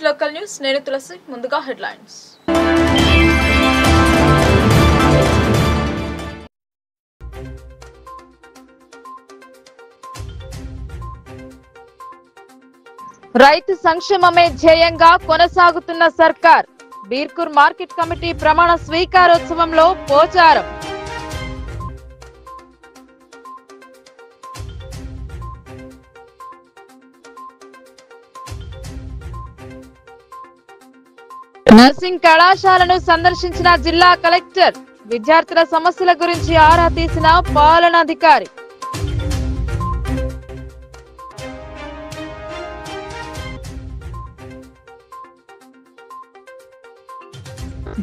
Local news నేను తులసి ముందుగా headlines రైతు సంక్షేమమే ధ్యేయంగా కొనసాగుతున్న సర్కార్ బీర్కూర్ మార్కెట్ కమిటీ ప్రమాణ స్వీకారోత్సవంలో పోచారం నర్సింగ్ కళాశాలను సందర్శించిన జిల్లా కలెక్టర్ విద్యార్థుల సమస్యల గురించి ఆరా తీసిన పాలనాధికారి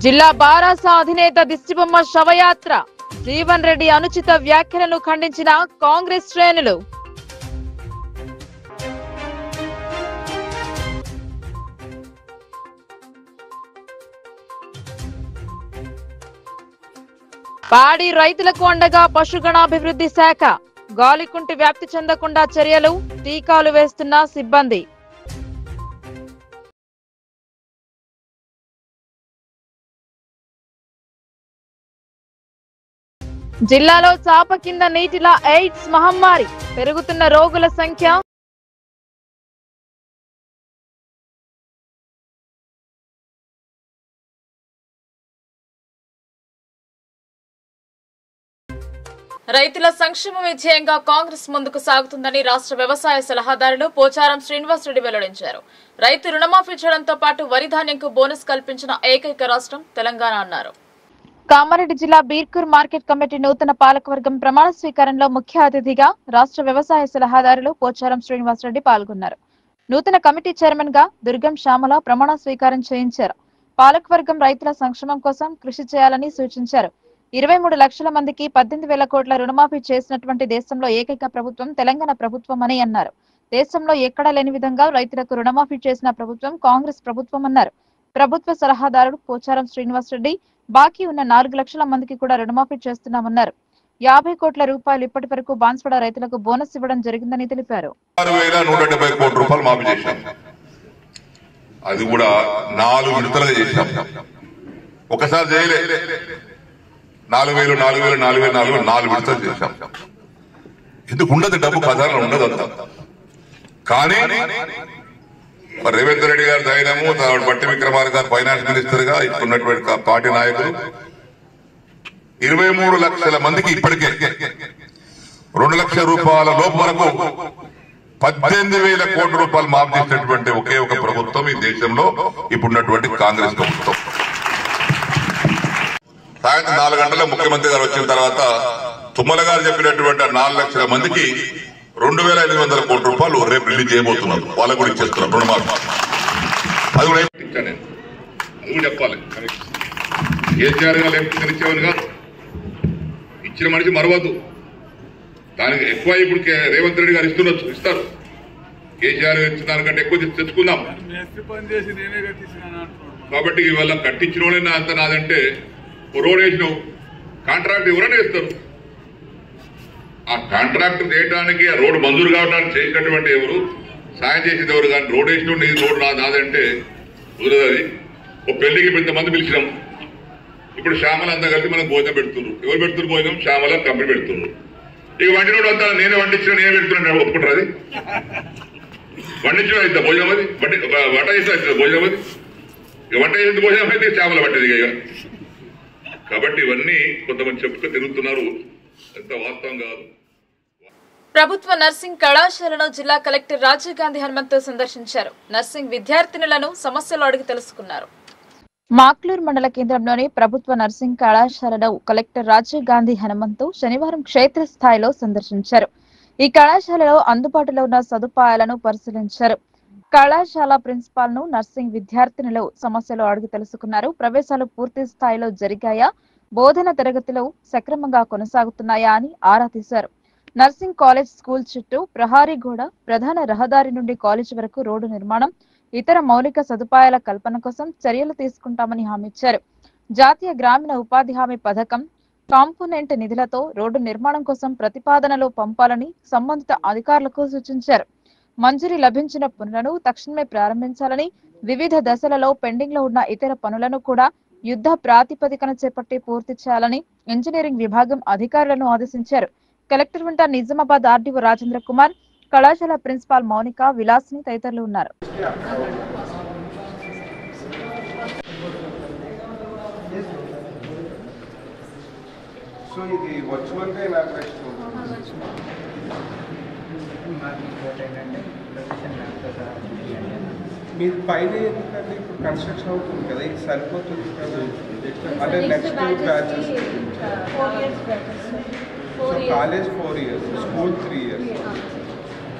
జిల్లా బారాసా అధినేత దిష్టిబొమ్మ శవయాత్ర జీవన్ రెడ్డి అనుచిత వ్యాఖ్యలను ఖండించిన కాంగ్రెస్ శ్రేణులు పాడి రైతులకు అండగా పశుగణాభివృద్ధి శాఖ గాలికుంటి వ్యాప్తి చెందకుండా చర్యలు టీకాలు వేస్తున్న సిబ్బంది జిల్లాలో చాప కింద నీటిలా ఎయిడ్స్ మహమ్మారి పెరుగుతున్న రోగుల సంఖ్య రైతుల సంక్షేమ విజయంగా కాంగ్రెస్ ముందుకు సాగుతుందని రాష్ట్ర వ్యవసాయ సలహాదారులు పోచారం శ్రీనివాస్ రెడ్డి వెల్లడించారు. రైతు రుణమాఫీ చేయడంతో పాటు వరి ధాన్యంకు బోనస్ కల్పించిన ఏకైక రాష్ట్రం తెలంగాణ అన్నారు. కామారెడ్డి జిల్లా బీర్కూర్ మార్కెట్ కమిటీ నూతన పాలకవర్గం ప్రమాణ స్వీకారంలో ముఖ్య అతిథిగా రాష్ట్ర వ్యవసాయ సలహాదారులు పోచారం శ్రీనివాస్ రెడ్డి పాల్గొన్నారు. నూతన కమిటీ చైర్మన్ గా దుర్గం శ్యామల ప్రమాణ స్వీకారం చేయించారు. పాలకవర్గం రైతుల సంక్షేమం కోసం కృషి చేయాలని సూచించారు. 23 లక్షల మందికి 18,000 కోట్ల రుణమాఫీ చేసినటువంటి దేశంలో ఏకైక ప్రభుత్వం తెలంగాణ ప్రభుత్వం అని అన్నారు. దేశంలో ఎక్కడా లేని విధంగా రైతులకు రుణమాఫీ చేసిన ప్రభుత్వం కాంగ్రెస్ ప్రభుత్వం అన్నారు. ప్రభుత్వ సలహాదారుడు పోచారం శ్రీనివాస్ రెడ్డి బాకీ ఉన్న 4 లక్షల మందికి కూడా రుణమాఫీ చేస్తున్నామన్నారు. 50 కోట్ల రూపాయలు ఇప్పటి వరకు బాన్స్వాడ రైతులకు బోనస్ ఇవ్వడం జరిగిందని తెలిపారు. 6,170 కోట్ల రూపాయలు మాఫీ చేశాం. అది కూడా 4 విడతలుగా చేశాం. ఒకసారి చేయలే, 4,000 4,000 విడతలు చేశాం. ఎందుకు ఉండదు, డబ్బు ఖజానా ఉండదు అంత. కానీ రేవంత్ రెడ్డి గారి ధైర్యము, బట్టి విక్రమార్క గారు ఫైనాన్స్ మినిస్టర్ గా ఇప్పుడున్నటువంటి పార్టీ నాయకులు 23 లక్షల మందికి ఇప్పటికే 2 లక్షల రూపాయల లోపు వరకు 18,000 కోట్ల రూపాయలు మాఫీ చేసినటువంటి ఒకే ఒక ప్రభుత్వం ఈ దేశంలో ఇప్పుడున్నటువంటి కాంగ్రెస్ ప్రభుత్వం. సాయంత్రం 4 గంటలకు ముఖ్యమంత్రి గారు వచ్చిన తర్వాత తుమ్మల గారు చెప్పినటువంటి 4 లక్షల మందికి 2,500 కోట్ల రూపాయలు రేపు రిలీజ్ చేయబోతున్నారు. వాళ్ళకు కూడా ఇచ్చేస్తున్నారు రుణమాఫీ. అది కూడా ఇచ్చాను, అది కూడా చెప్పాలి. కేసీఆర్ గారు ఇచ్చేవారు కాదు, ఇచ్చిన మనిషి మరవద్దు. దానికి ఎక్కువ ఇప్పుడు రేవంత్ రెడ్డి గారు ఇస్తారు. కేసీఆర్ ఇచ్చిన దానికంటే ఎక్కువ తెచ్చుకుందాం. కాబట్టి ఇవాళ కట్టించిన వాళ్ళైనా అంత నాదంటే రోడ్ వేసినావు, కాంట్రాక్ట్ ఎవరైనా వేస్తారు. ఆ కాంట్రాక్ట్ చేయడానికి, ఆ రోడ్డు మంజూరు కావడానికి చేసినటువంటి ఎవరు, సాయం చేసేది ఎవరు. కానీ రోడ్ వేసిన నీ రోడ్డు నాదంటే కుదరదు. అది ఒక పెళ్లికి ఇంతమంది పిలిచినాం. ఇప్పుడు శ్యామల అంతా కలిసి మనకు భోజనం పెడుతున్నారు. ఎవరు పెడుతున్నారు భోజనం? శ్యామల కంపెనీ పెడుతున్నారు. ఇక వండినోడు అంతా నేనే వండించిన, నేనే పెడుతున్నాను ఒప్పుకుంటారు. అది వండించిన అవుతుంది భోజనం, అది వంట చేస్తే అవుతుంది భోజనం. అది ఇక వంట చేసిన భోజనం అయితే శ్యామల పట్టేది. ఇక కాబట్టి ఇవన్నీ కొంతమంది చెప్పుకు తిరుగుతున్నారు, ఎంత వాస్తవం కాదు. ప్రభుత్వ నర్సింగ్ కళాశాలను జిల్లా కలెక్టర్ రాజీవ్ గాంధీ హనుమంత్ సందర్శించారు. నర్సింగ్ విద్యార్థినులను సమస్యలు అడిగి తెలుసుకున్నారు. మాక్లూర్ మండల కేంద్రంలోని ప్రభుత్వ నర్సింగ్ కళాశాలను కలెక్టర్ రాజీవ్ గాంధీ హనుమంత్ శనివారం క్షేత్రస్థాయిలో సందర్శించారు. ఈ కళాశాలలో అందుబాటులో ఉన్న సదుపాయాలను పరిశీలించారు. కళాశాల ప్రిన్సిపాల్ ను నర్సింగ్ విద్యార్థినులు సమస్యలు అడిగి తెలుసుకున్నారు. ప్రవేశాలు పూర్తి స్థాయిలో జరిగాయా, బోధన తరగతులు సక్రమంగా కొనసాగుతున్నాయా అని ఆరా తీశారు. నర్సింగ్ కాలేజ్ స్కూల్ చుట్టూ ప్రహారీ గోడ, ప్రధాన రహదారి నుండి కాలేజ్ వరకు రోడ్డు నిర్మాణం, ఇతర మౌలిక సదుపాయాల కల్పన కోసం చర్యలు తీసుకుంటామని హామీ ఇచ్చారు. జాతీయ గ్రామీణ ఉపాధి హామీ పథకం కాంపోనెంట్ నిధులతో రోడ్డు నిర్మాణం కోసం ప్రతిపాదనలు పంపాలని సంబంధిత అధికారులకు సూచించారు. మంజూరీ లభించిన పనులను తక్షణమే ప్రారంభించాలని, వివిధ దశలలో పెండింగ్ లో ఉన్న ఇతర పనులను కూడా యుద్ధ ప్రాతిపదికన చేపట్టి పూర్తి చేయాలని ఇంజనీరింగ్ విభాగం అధికారులను ఆదేశించారు. కలెక్టర్ వెంట నిజామాబాద్ ఆర్డీఓ రాజేంద్ర కుమార్, కళాశాల ప్రిన్సిపాల్ మౌనిక, విలాసిని తదితరులు ఉన్నారు. మీరు పైన ఎందుకంటే ఇప్పుడు కన్స్ట్రక్షన్ అవుతుంది కదా, ఇది సరిపోతుంది కదా. అంటే next batches so college 4 years, school 3 years.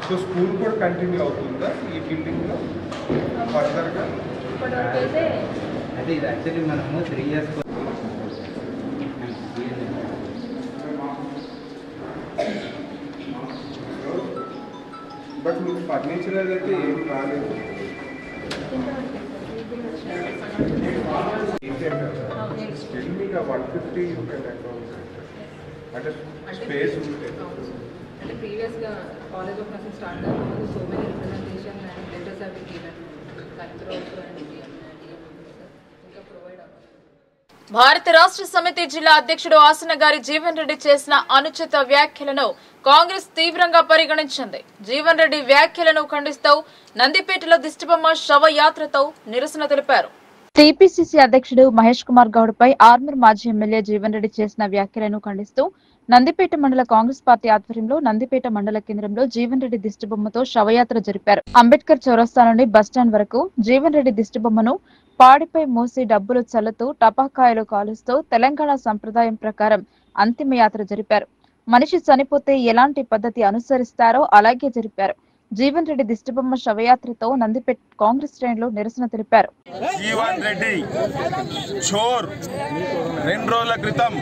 So school కూడా కంటిన్యూ అవుతుందా ఈ బిల్డింగ్లో ఫర్దర్గా? అదే ఇది యాక్చువల్లీ మనము 3 years బట్ మీకు ఫర్నిచర్ అయితే ఏం రాలేదు. స్టిల్ మీకు 150 యూ కెన్ అకౌంట్ అంటే స్పేస్ ఉంటే. అంటే ప్రీవియస్గా కాలేజ్ ఆఫ్ నర్సింగ్ స్టార్ట్ కాకముందు so many representation and letters have been given collector also and ఇంకా ప్రొవైడ్ అవ్వాలి. భారత రాష్ట్ర సమితి జిల్లా అధ్యక్షుడు ఆసన గారి జీవన్ రెడ్డి చేసిన అనుచిత వ్యాఖ్యలను కాంగ్రెస్ తీవ్రంగా పరిగణించింది. జీవన్ రెడ్డి వ్యాఖ్యలను ఖండిస్తూ నందిపేటలో దిష్టిబొమ్మ శవయాత్రతో నిరసన తెలిపారు. టీపీసీసీ అధ్యక్షుడు మహేష్ కుమార్ గౌడ్ పై ఆర్మూర్ మాజీ ఎమ్మెల్యే జీవన్ రెడ్డి చేసిన వ్యాఖ్యలను ఖండిస్తూ నందిపేట మండల కాంగ్రెస్ పార్టీ ఆధ్వర్యంలో నందిపేట మండల కేంద్రంలో జీవన్ రెడ్డి దిష్టిబొమ్మతో శవయాత్ర జరిపారు. అంబేద్కర్ చౌరస్తా నుండి బస్టాండ్ వరకు జీవన్ రెడ్డి దిష్టిబొమ్మను పాడిపై మూసి డబ్బులు చల్లుతూ టపాకాయలు కాలుస్తూ తెలంగాణ సంప్రదాయం ప్రకారం అంతిమయాత్ర జరిపారు. మనిషి చనిపోతే ఎలాంటి పద్ధతి అనుసరిస్తారో అలాగే జరిపారు. జీవన్ రెడ్డి దిష్టిబొమ్మ శవయాత్రతో నందిపేట కాంగ్రెస్ శ్రేణులు నిరసన తెలిపారు. జీవన్ రెడ్డి చోర్ 2 రోజుల క్రితం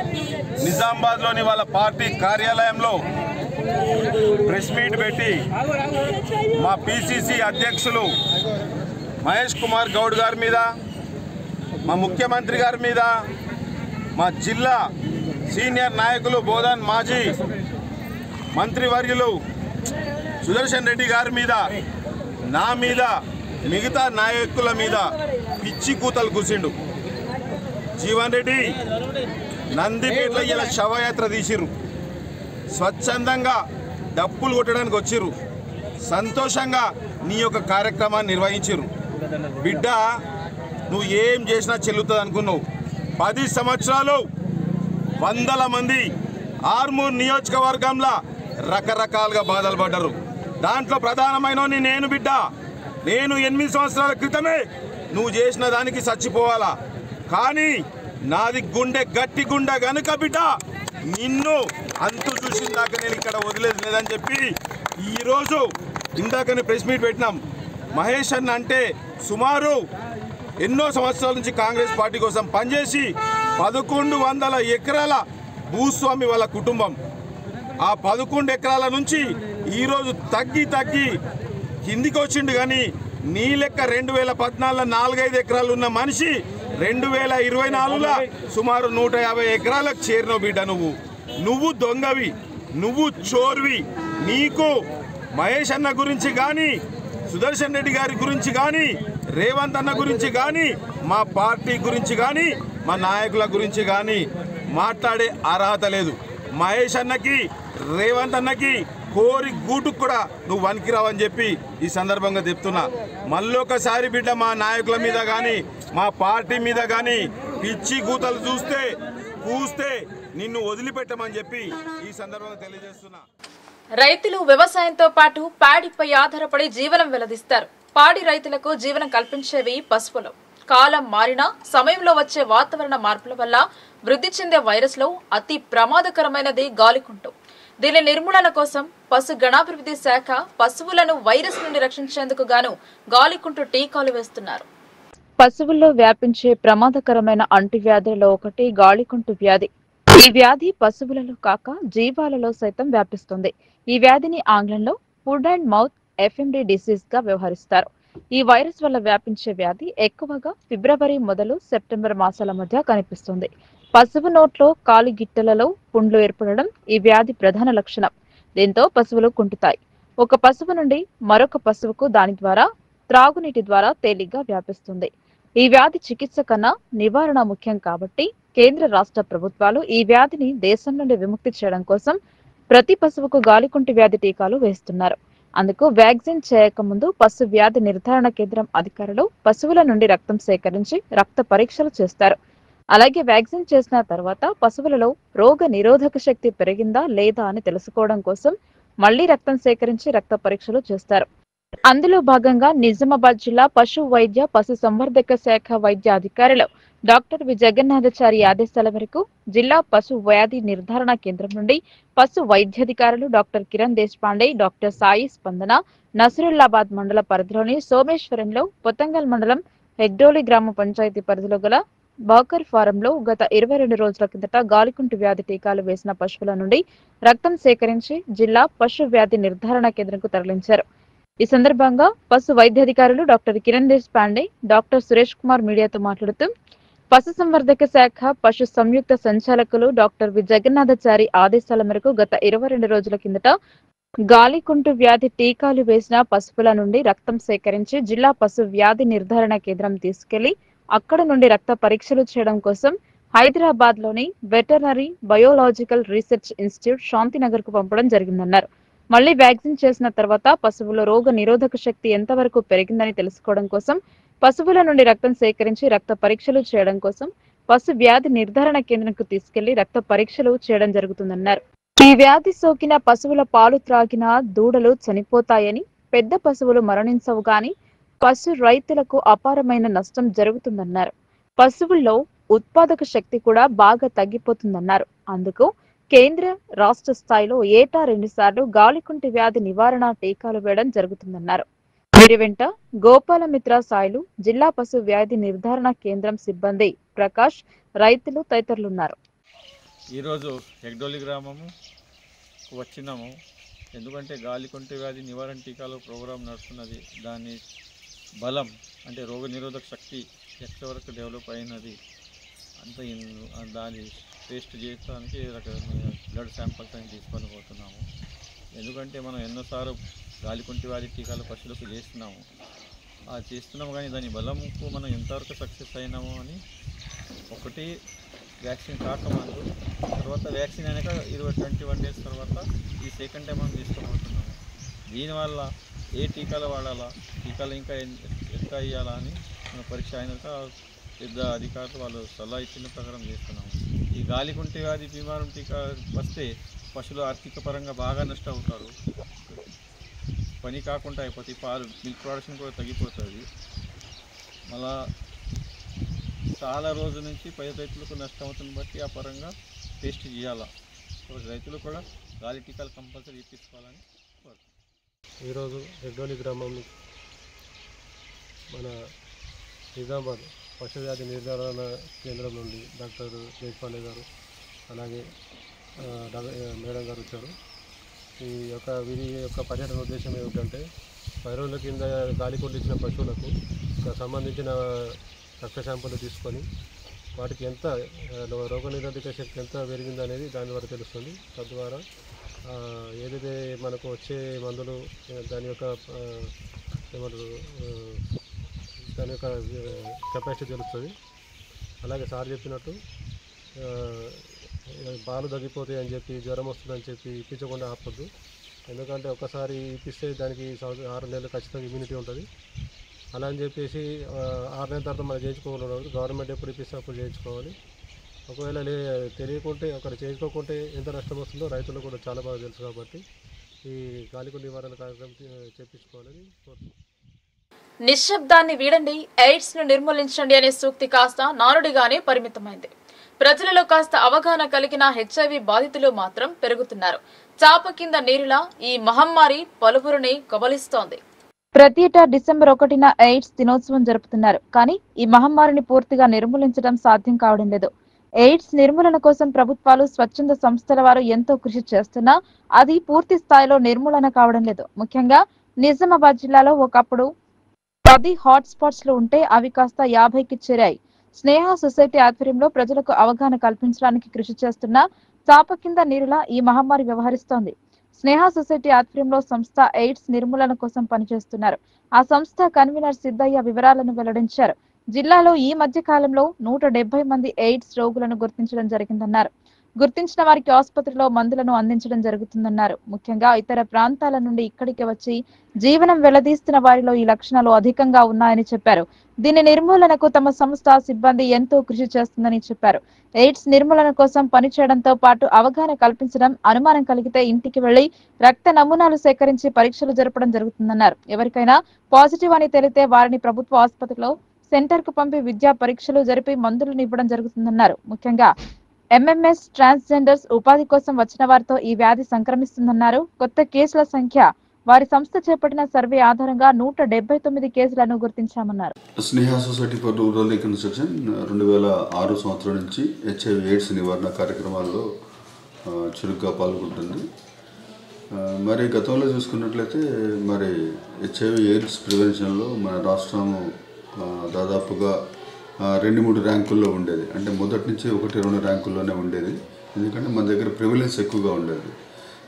నిజామాబాద్ లోని వాళ్ళ పార్టీ కార్యాలయంలో ప్రెస్ మీట్ పెట్టి మా పిసిసి అధ్యక్షులు మహేష్ కుమార్ గౌడ్ గారి మీద, మా ముఖ్యమంత్రి గారి మీద, మా జిల్లా సీనియర్ నాయకులు బోధన్ మాజీ మంత్రివర్యులు సుదర్శన్ రెడ్డి గారి మీద, నా మీద, మిగతా నాయకుల మీద పిచ్చి కూతలు కూర్చిండు. జీవన్ రెడ్డి నందిపేటలో ఇలా శవయాత్ర తీసిర్రు, స్వచ్ఛందంగా డప్పులు కొట్టడానికి వచ్చిర్రు, సంతోషంగా నీ యొక్క కార్యక్రమాన్ని నిర్వహించిర్రు. బిడ్డ, నువ్వు ఏం చేసినా చెల్లుతుంది అనుకున్నావు. 10 సంవత్సరాలు వందల మంది ఆర్మూర్ నియోజకవర్గంలో రకరకాలుగా బాధలు పడ్డారు. దాంట్లో ప్రధానమైన నేను బిడ్డ, నేను 8 సంవత్సరాల క్రితమే నువ్వు చేసిన దానికి చచ్చిపోవాలా, కానీ నాది గుండె గట్టి గుండె గనుక బిడ్డ నిన్ను అంతు చూసిన దాకా నేను ఇక్కడ వదిలేదు లేదని చెప్పి ఈరోజు ఇందాకనే ప్రెస్ మీట్ పెట్టినాం. మహేష్ అన్న అంటే సుమారు ఎన్నో సంవత్సరాల నుంచి కాంగ్రెస్ పార్టీ కోసం పనిచేసి 1100 ఎకరాల భూస్వామి వాళ్ళ కుటుంబం. ఆ 11 ఎకరాల నుంచి ఈరోజు తగ్గి కిందికి వచ్చిండు. కానీ నీ లెక్క 2014లో 4-5 ఎకరాలు ఉన్న మనిషి 2024లో సుమారు 150 ఎకరాలకు చేరినావు బిడ్డ. నువ్వు దొంగవి, నువ్వు చోర్వి. నీకు మహేష్ అన్న గురించి కానీ, సుదర్శన్ రెడ్డి గారి గురించి కానీ, రేవంత్ అన్న గురించి కానీ, మా పార్టీ గురించి కానీ, మా నాయకుల గురించి కానీ మాట్లాడే అర్హత లేదు. మహేష్ అన్నకి, రేవంత్ అన్నకి కోరి గూటుకు కూడా నువ్వు వనికిరావని చెప్పి ఈ సందర్భంగా చెప్తున్నా. మళ్ళొకసారి బిడ్డ మా నాయకుల మీద కానీ, మా పార్టీ మీద కానీ పిచ్చి గూతలు కూస్తే నిన్ను వదిలిపెట్టమని చెప్పి ఈ సందర్భంగా తెలియజేస్తున్నా. రైతులు వ్యవసాయంతో పాటు పాడిపై ఆధారపడి జీవనం వెల్లదిస్తారు. పాడి రైతులకు జీవనం కల్పించేవి పశువులు. కాలం మారినా సమయంలో వచ్చే వాతావరణ మార్పుల వల్ల వృద్ధి చెందే వైరస్ లో అతి ప్రమాదకరమైనది గాలికుంటు. దీని నిర్మూలన కోసం పశు గణాభివృద్ధి శాఖ పశువులను వైరస్ నుండి రక్షించేందుకు గాను గాలికుంటు టీకాలు వేస్తున్నారు. పశువుల్లో వ్యాపించే ప్రమాదకరమైన అంటువ్యాధులలో ఒకటి గాలికుంటు వ్యాధి. ఈ వ్యాధి పశువులలో కాక జీవాలలో సైతం వ్యాపిస్తుంది. ఈ వ్యాధిని ఆంగ్లంలో food and mouth FMD disease గా వ్యవహరిస్తారు. ఈ వైరస్ వల్ల వ్యాపించే వ్యాధి ఎక్కువగా ఫిబ్రవరి మొదలు సెప్టెంబర్ మాసాల మధ్య కనిపిస్తుంది. పశువు నోట్లో కాలి గిట్టలలో పుండ్లు ఏర్పడడం ఈ వ్యాధి ప్రధాన లక్షణం. దీంతో పశువులు కుంటుతాయి. ఒక పశువు నుండి మరొక పశువుకు దాని ద్వారా త్రాగునీటి ద్వారా తేలిగ్గా వ్యాపిస్తుంది. ఈ వ్యాధి చికిత్స కన్నా నివారణ ముఖ్యం కాబట్టి కేంద్ర రాష్ట్ర ప్రభుత్వాలు ఈ వ్యాధిని దేశం నుండి విముక్తి చేయడం కోసం ప్రతి పశువుకు గాలికుంటి వ్యాధి టీకాలు వేస్తున్నారు. అందుకు వ్యాక్సిన్ చేయకముందు పశు వ్యాధి నిర్ధారణ కేంద్రం అధికారులు పశువుల నుండి రక్తం సేకరించి రక్త పరీక్షలు చేస్తారు. అలాగే వ్యాక్సిన్ చేసిన తర్వాత పశువులలో రోగ నిరోధక శక్తి పెరిగిందా లేదా అని తెలుసుకోవడం కోసం మళ్లీ రక్తం సేకరించి రక్త పరీక్షలు చేస్తారు. అందులో భాగంగా నిజామాబాద్ జిల్లా పశు వైద్య పశు సంవర్ధక శాఖ వైద్య అధికారులు డాక్టర్ వి జగన్నాథాచారి ఆదేశాల మేరకు జిల్లా పశు వ్యాధి నిర్ధారణ కేంద్రం నుండి పశు వైద్యాధికారులు డాక్టర్ కిరణ్ దేశపాండే, డాక్టర్ సాయి స్పందన నసరుల్లాబాద్ మండల పరిధిలోని సోమేశ్వరంలో పొతంగల్ మండలం హెగ్డోలి గ్రామ పంచాయతీ పరిధిలో గల బాకర్ ఫారంలో గత 22 రోజుల కిందట గాలికుంటి వ్యాధి టీకాలు వేసిన పశువుల నుండి రక్తం సేకరించి జిల్లా పశు వ్యాధి నిర్ధారణ కేంద్రంకు తరలించారు. ఈ సందర్భంగా పశు వైద్యాధికారులు డాక్టర్ కిరణ్ దేశపాండే, డాక్టర్ సురేష్ కుమార్ మీడియాతో మాట్లాడుతూ పశు సంవర్ధక శాఖ పశు సంయుక్త సంచాలకులు డాక్టర్ వి జగన్నాథాచారి ఆదేశాల మేరకు గత 22 రోజుల కిందట గాలికుంటు వ్యాధి టీకాలు వేసిన పశువుల నుండి రక్తం సేకరించి జిల్లా పశు వ్యాధి నిర్ధారణ కేంద్రం తీసుకెళ్లి అక్కడ నుండి రక్త పరీక్షలు చేయడం కోసం హైదరాబాద్ లోని veterinary biological research institute Shantinagar కు పంపడం జరిగిందన్నారు. మళ్లీ వ్యాక్సిన్ చేసిన తర్వాత పశువుల రోగ నిరోధక శక్తి ఎంతవరకు పెరిగిందని తెలుసుకోవడం కోసం పశువుల నుండి రక్తం సేకరించి రక్త పరీక్షలు చేయడం కోసం పశు వ్యాధి నిర్ధారణ కేంద్రంకు తీసుకెళ్లి రక్త పరీక్షలు చేయడం జరుగుతుందన్నారు. ఈ వ్యాధి సోకిన పశువుల పాలు త్రాగిన దూడలు చనిపోతాయని, పెద్ద పశువులు మరణించవు గాని పశు రైతులకు అపారమైన నష్టం జరుగుతుందన్నారు. పశువుల్లో ఉత్పాదక శక్తి కూడా బాగా తగ్గిపోతుందన్నారు. అందుకు కేంద్ర రాష్ట్ర స్థాయిలో ఏటా 2 సార్లు గాలికుంటి వ్యాధి నివారణ టీకాలు వేయడం జరుగుతుందన్నారు. వీరి వెంట గోపాలమిత్ర సాయిలు, జిల్లా పశు వ్యాధి నిర్ధారణ కేంద్రం సిబ్బంది ప్రకాష్, రైతులు తదితరులున్నారు. ఈరోజు హెగ్డోలి గ్రామము వచ్చినాము. ఎందుకంటే గాలికుంటి వ్యాధి నివారణ టీకాలు ప్రోగ్రాం నడుస్తున్నది. దాని బలం అంటే రోగ నిరోధక శక్తి ఎంతవరకు డెవలప్ అయినది అంత దాని టెస్ట్ చేయడానికి బ్లడ్ శాంపిల్స్ అని తీసుకొని పోతున్నాము. ఎందుకంటే మనం ఎన్నోసార్లు గాలికుంటి వ్యాధి టీకాలు పశువులకు చేస్తున్నాము కానీ దాని బలంకు మనం ఎంతవరకు సక్సెస్ అయినాము అని ఒకటి వ్యాక్సిన్ కాకముందు, తర్వాత వ్యాక్సిన్ అయినాక 21 డేస్ తర్వాత ఈ సెకండ్ టైం మనం తీసుకోబోతున్నాము. దీనివల్ల ఏ టీకాలు వాడాలా, టీకాలు ఇంకా ఎంత ఇవ్వాలా అని మన పరీక్ష అయినాక పెద్ద అధికారులు వాళ్ళు సలహా ఇచ్చిన ప్రకారం చేస్తున్నాము. ఈ గాలికుంటి వ్యాధి బీమారం టీకా వస్తే పశువులు ఆర్థిక పరంగా బాగా నష్టం అవుతారు. పని కాకుండా అయిపోతుంది, పాలు మిల్క్ ప్రొడక్షన్ కూడా తగ్గిపోతుంది. మళ్ళా చాలా రోజుల నుంచి పై రైతులకు నష్టం అవుతుంది. బట్టి ఆ పరంగా టెస్ట్ చేయాలా. రైతులు కూడా గాలి టీకాలు కంపల్సరీ ఇప్పించుకోవాలని కోరుతున్నాను. ఈరోజు హెగ్డోలి గ్రామం మన నిజామాబాద్ పశు వ్యాధి నిర్ధారణ కేంద్రం నుండి డాక్టర్ దేశపాండే గారు అలాగే మేడం గారు వచ్చారు. వీరి యొక్క పర్యటన ఉద్దేశం ఏమిటంటే 10 రోజుల కింద గాలికుంటి ఇచ్చిన పశువులకు సంబంధించిన రక్త శాంపుల్ తీసుకొని వాటికి ఎంత రోగనిరోధక శక్తి ఎంత పెరిగింది అనేది దాని ద్వారా తెలుస్తుంది. తద్వారా ఏదైతే మనకు వచ్చే మందులు దాని యొక్క కెపాసిటీ తెలుస్తుంది. అలాగే సార్ చెప్పినట్టు పాలు తగ్గిపోతాయి అని చెప్పి, జ్వరం వస్తుందని చెప్పి ఇప్పించకుండా ఆపొద్దు. ఎందుకంటే ఒకసారి ఇప్పిస్తే దానికి 6 నెలలు ఖచ్చితంగా ఇమ్యూనిటీ ఉంటుంది. అలా అని చెప్పేసి 6 నెలల తర్వాత మనం చేయించుకోకూడదు. గవర్నమెంట్ ఎప్పుడు ఇప్పిస్తే అప్పుడు చేయించుకోవాలి. ఒకవేళ తెలియకుంటే ఒకరు చేయించుకోకుంటే ఎంత నష్టం వస్తుందో రైతులకు కూడా చాలా బాగా తెలుసు. కాబట్టి ఈ గాలికుంటి నివారణ కార్యక్రమం చేయించుకోవాలని కోరుతున్నాను. నిశ్శబ్దాన్ని వీడండి, ఎయిడ్స్ ను నిర్మూలించండి అనే సూక్తి కాస్త నానుడిగానే పరిమితమైంది. ప్రజలలో కాస్త అవగాహన కలిగిన హెచ్ఐవి బాధితులు మాత్రం పెరుగుతున్నారు. చాప కింద నీరులా ఈ మహమ్మారి పలువురిని కబలిస్తోంది. ప్రతి ఏటా డిసెంబర్ 1న ఎయిడ్స్ దినోత్సవం జరుపుతున్నారు. కానీ ఈ మహమ్మారిని పూర్తిగా నిర్మూలించడం సాధ్యం కావడం లేదు. ఎయిడ్స్ నిర్మూలన కోసం ప్రభుత్వాలు, స్వచ్ఛంద సంస్థల వారు ఎంతో కృషి చేస్తున్నా అది పూర్తి స్థాయిలో నిర్మూలన కావడం లేదు. ముఖ్యంగా నిజామాబాద్ జిల్లాలో ఒకప్పుడు 10 హాట్ స్పాట్స్ లో ఉంటే అవి కాస్త 50కి చేరాయి. స్నేహ సొసైటీ ఆధ్వర్యంలో ప్రజలకు అవగాహన కల్పించడానికి కృషి చేస్తున్న చాప కింద నీరులా ఈ మహమ్మారి వ్యవహరిస్తోంది. స్నేహ సొసైటీ ఆధ్వర్యంలో సంస్థ ఎయిడ్స్ నిర్మూలన కోసం పనిచేస్తున్నారు. ఆ సంస్థ కన్వీనర్ సిద్ధయ్య వివరాలను వెల్లడించారు. జిల్లాలో ఈ మధ్య కాలంలో 170 మంది ఎయిడ్స్ రోగులను గుర్తించడం జరిగిందన్నారు. గుర్తించిన వారికి ఆసుపత్రిలో మందులను అందించడం జరుగుతుందన్నారు. ముఖ్యంగా ఇతర ప్రాంతాల నుండి ఇక్కడికి వచ్చి జీవనం వెళ్లదీస్తున్న వారిలో ఈ లక్షణాలు అధికంగా ఉన్నాయని చెప్పారు. దీని నిర్మూలనకు తమ సంస్థ సిబ్బంది ఎంతో కృషి చేస్తుందని చెప్పారు. ఎయిడ్స్ నిర్మూలన కోసం పనిచేయడంతో పాటు అవగాహన కల్పించడం, అనుమానం కలిగితే ఇంటికి వెళ్లి రక్త నమూనాలు సేకరించి పరీక్షలు జరపడం జరుగుతుందన్నారు. ఎవరికైనా పాజిటివ్ అని తేలితే వారిని ప్రభుత్వ ఆసుపత్రిలో సెంటర్ కు పంపి విద్యా పరీక్షలు జరిపి మందులను ఇవ్వడం జరుగుతుందన్నారు. ముఖ్యంగా ఎంఎంఎస్ ట్రాన్స్జెండర్స్ ఉపాధి కోసం వచ్చిన వారితో ఈ వ్యాధి సంక్రమిస్తుందన్నారు. కొత్త కేసుల సంఖ్య వారి సంస్థ చేపట్టిన సర్వే ఆధారంగా 179 కేసులను గుర్తించామన్నారు. స్నేహ సొసైటీ ఫర్ రూరల్ రీకన్స్ట్రక్షన్ 2006 సంవత్సరం నుంచి HIV ఎయిడ్స్ నివారణ కార్యక్రమాల్లో చురుగ్గా పాల్గొంటుంది. మరి గతంలో చూసుకున్నట్లయితే మరి HIV ఎయిడ్స్ ప్రివెన్షన్లో మన రాష్ట్రం దాదాపుగా 2-3 ర్యాంకుల్లో ఉండేది. అంటే మొదటి నుంచి 1-2 ర్యాంకుల్లోనే ఉండేది. ఎందుకంటే మన దగ్గర ప్రివిలెన్స్ ఎక్కువగా ఉండేది.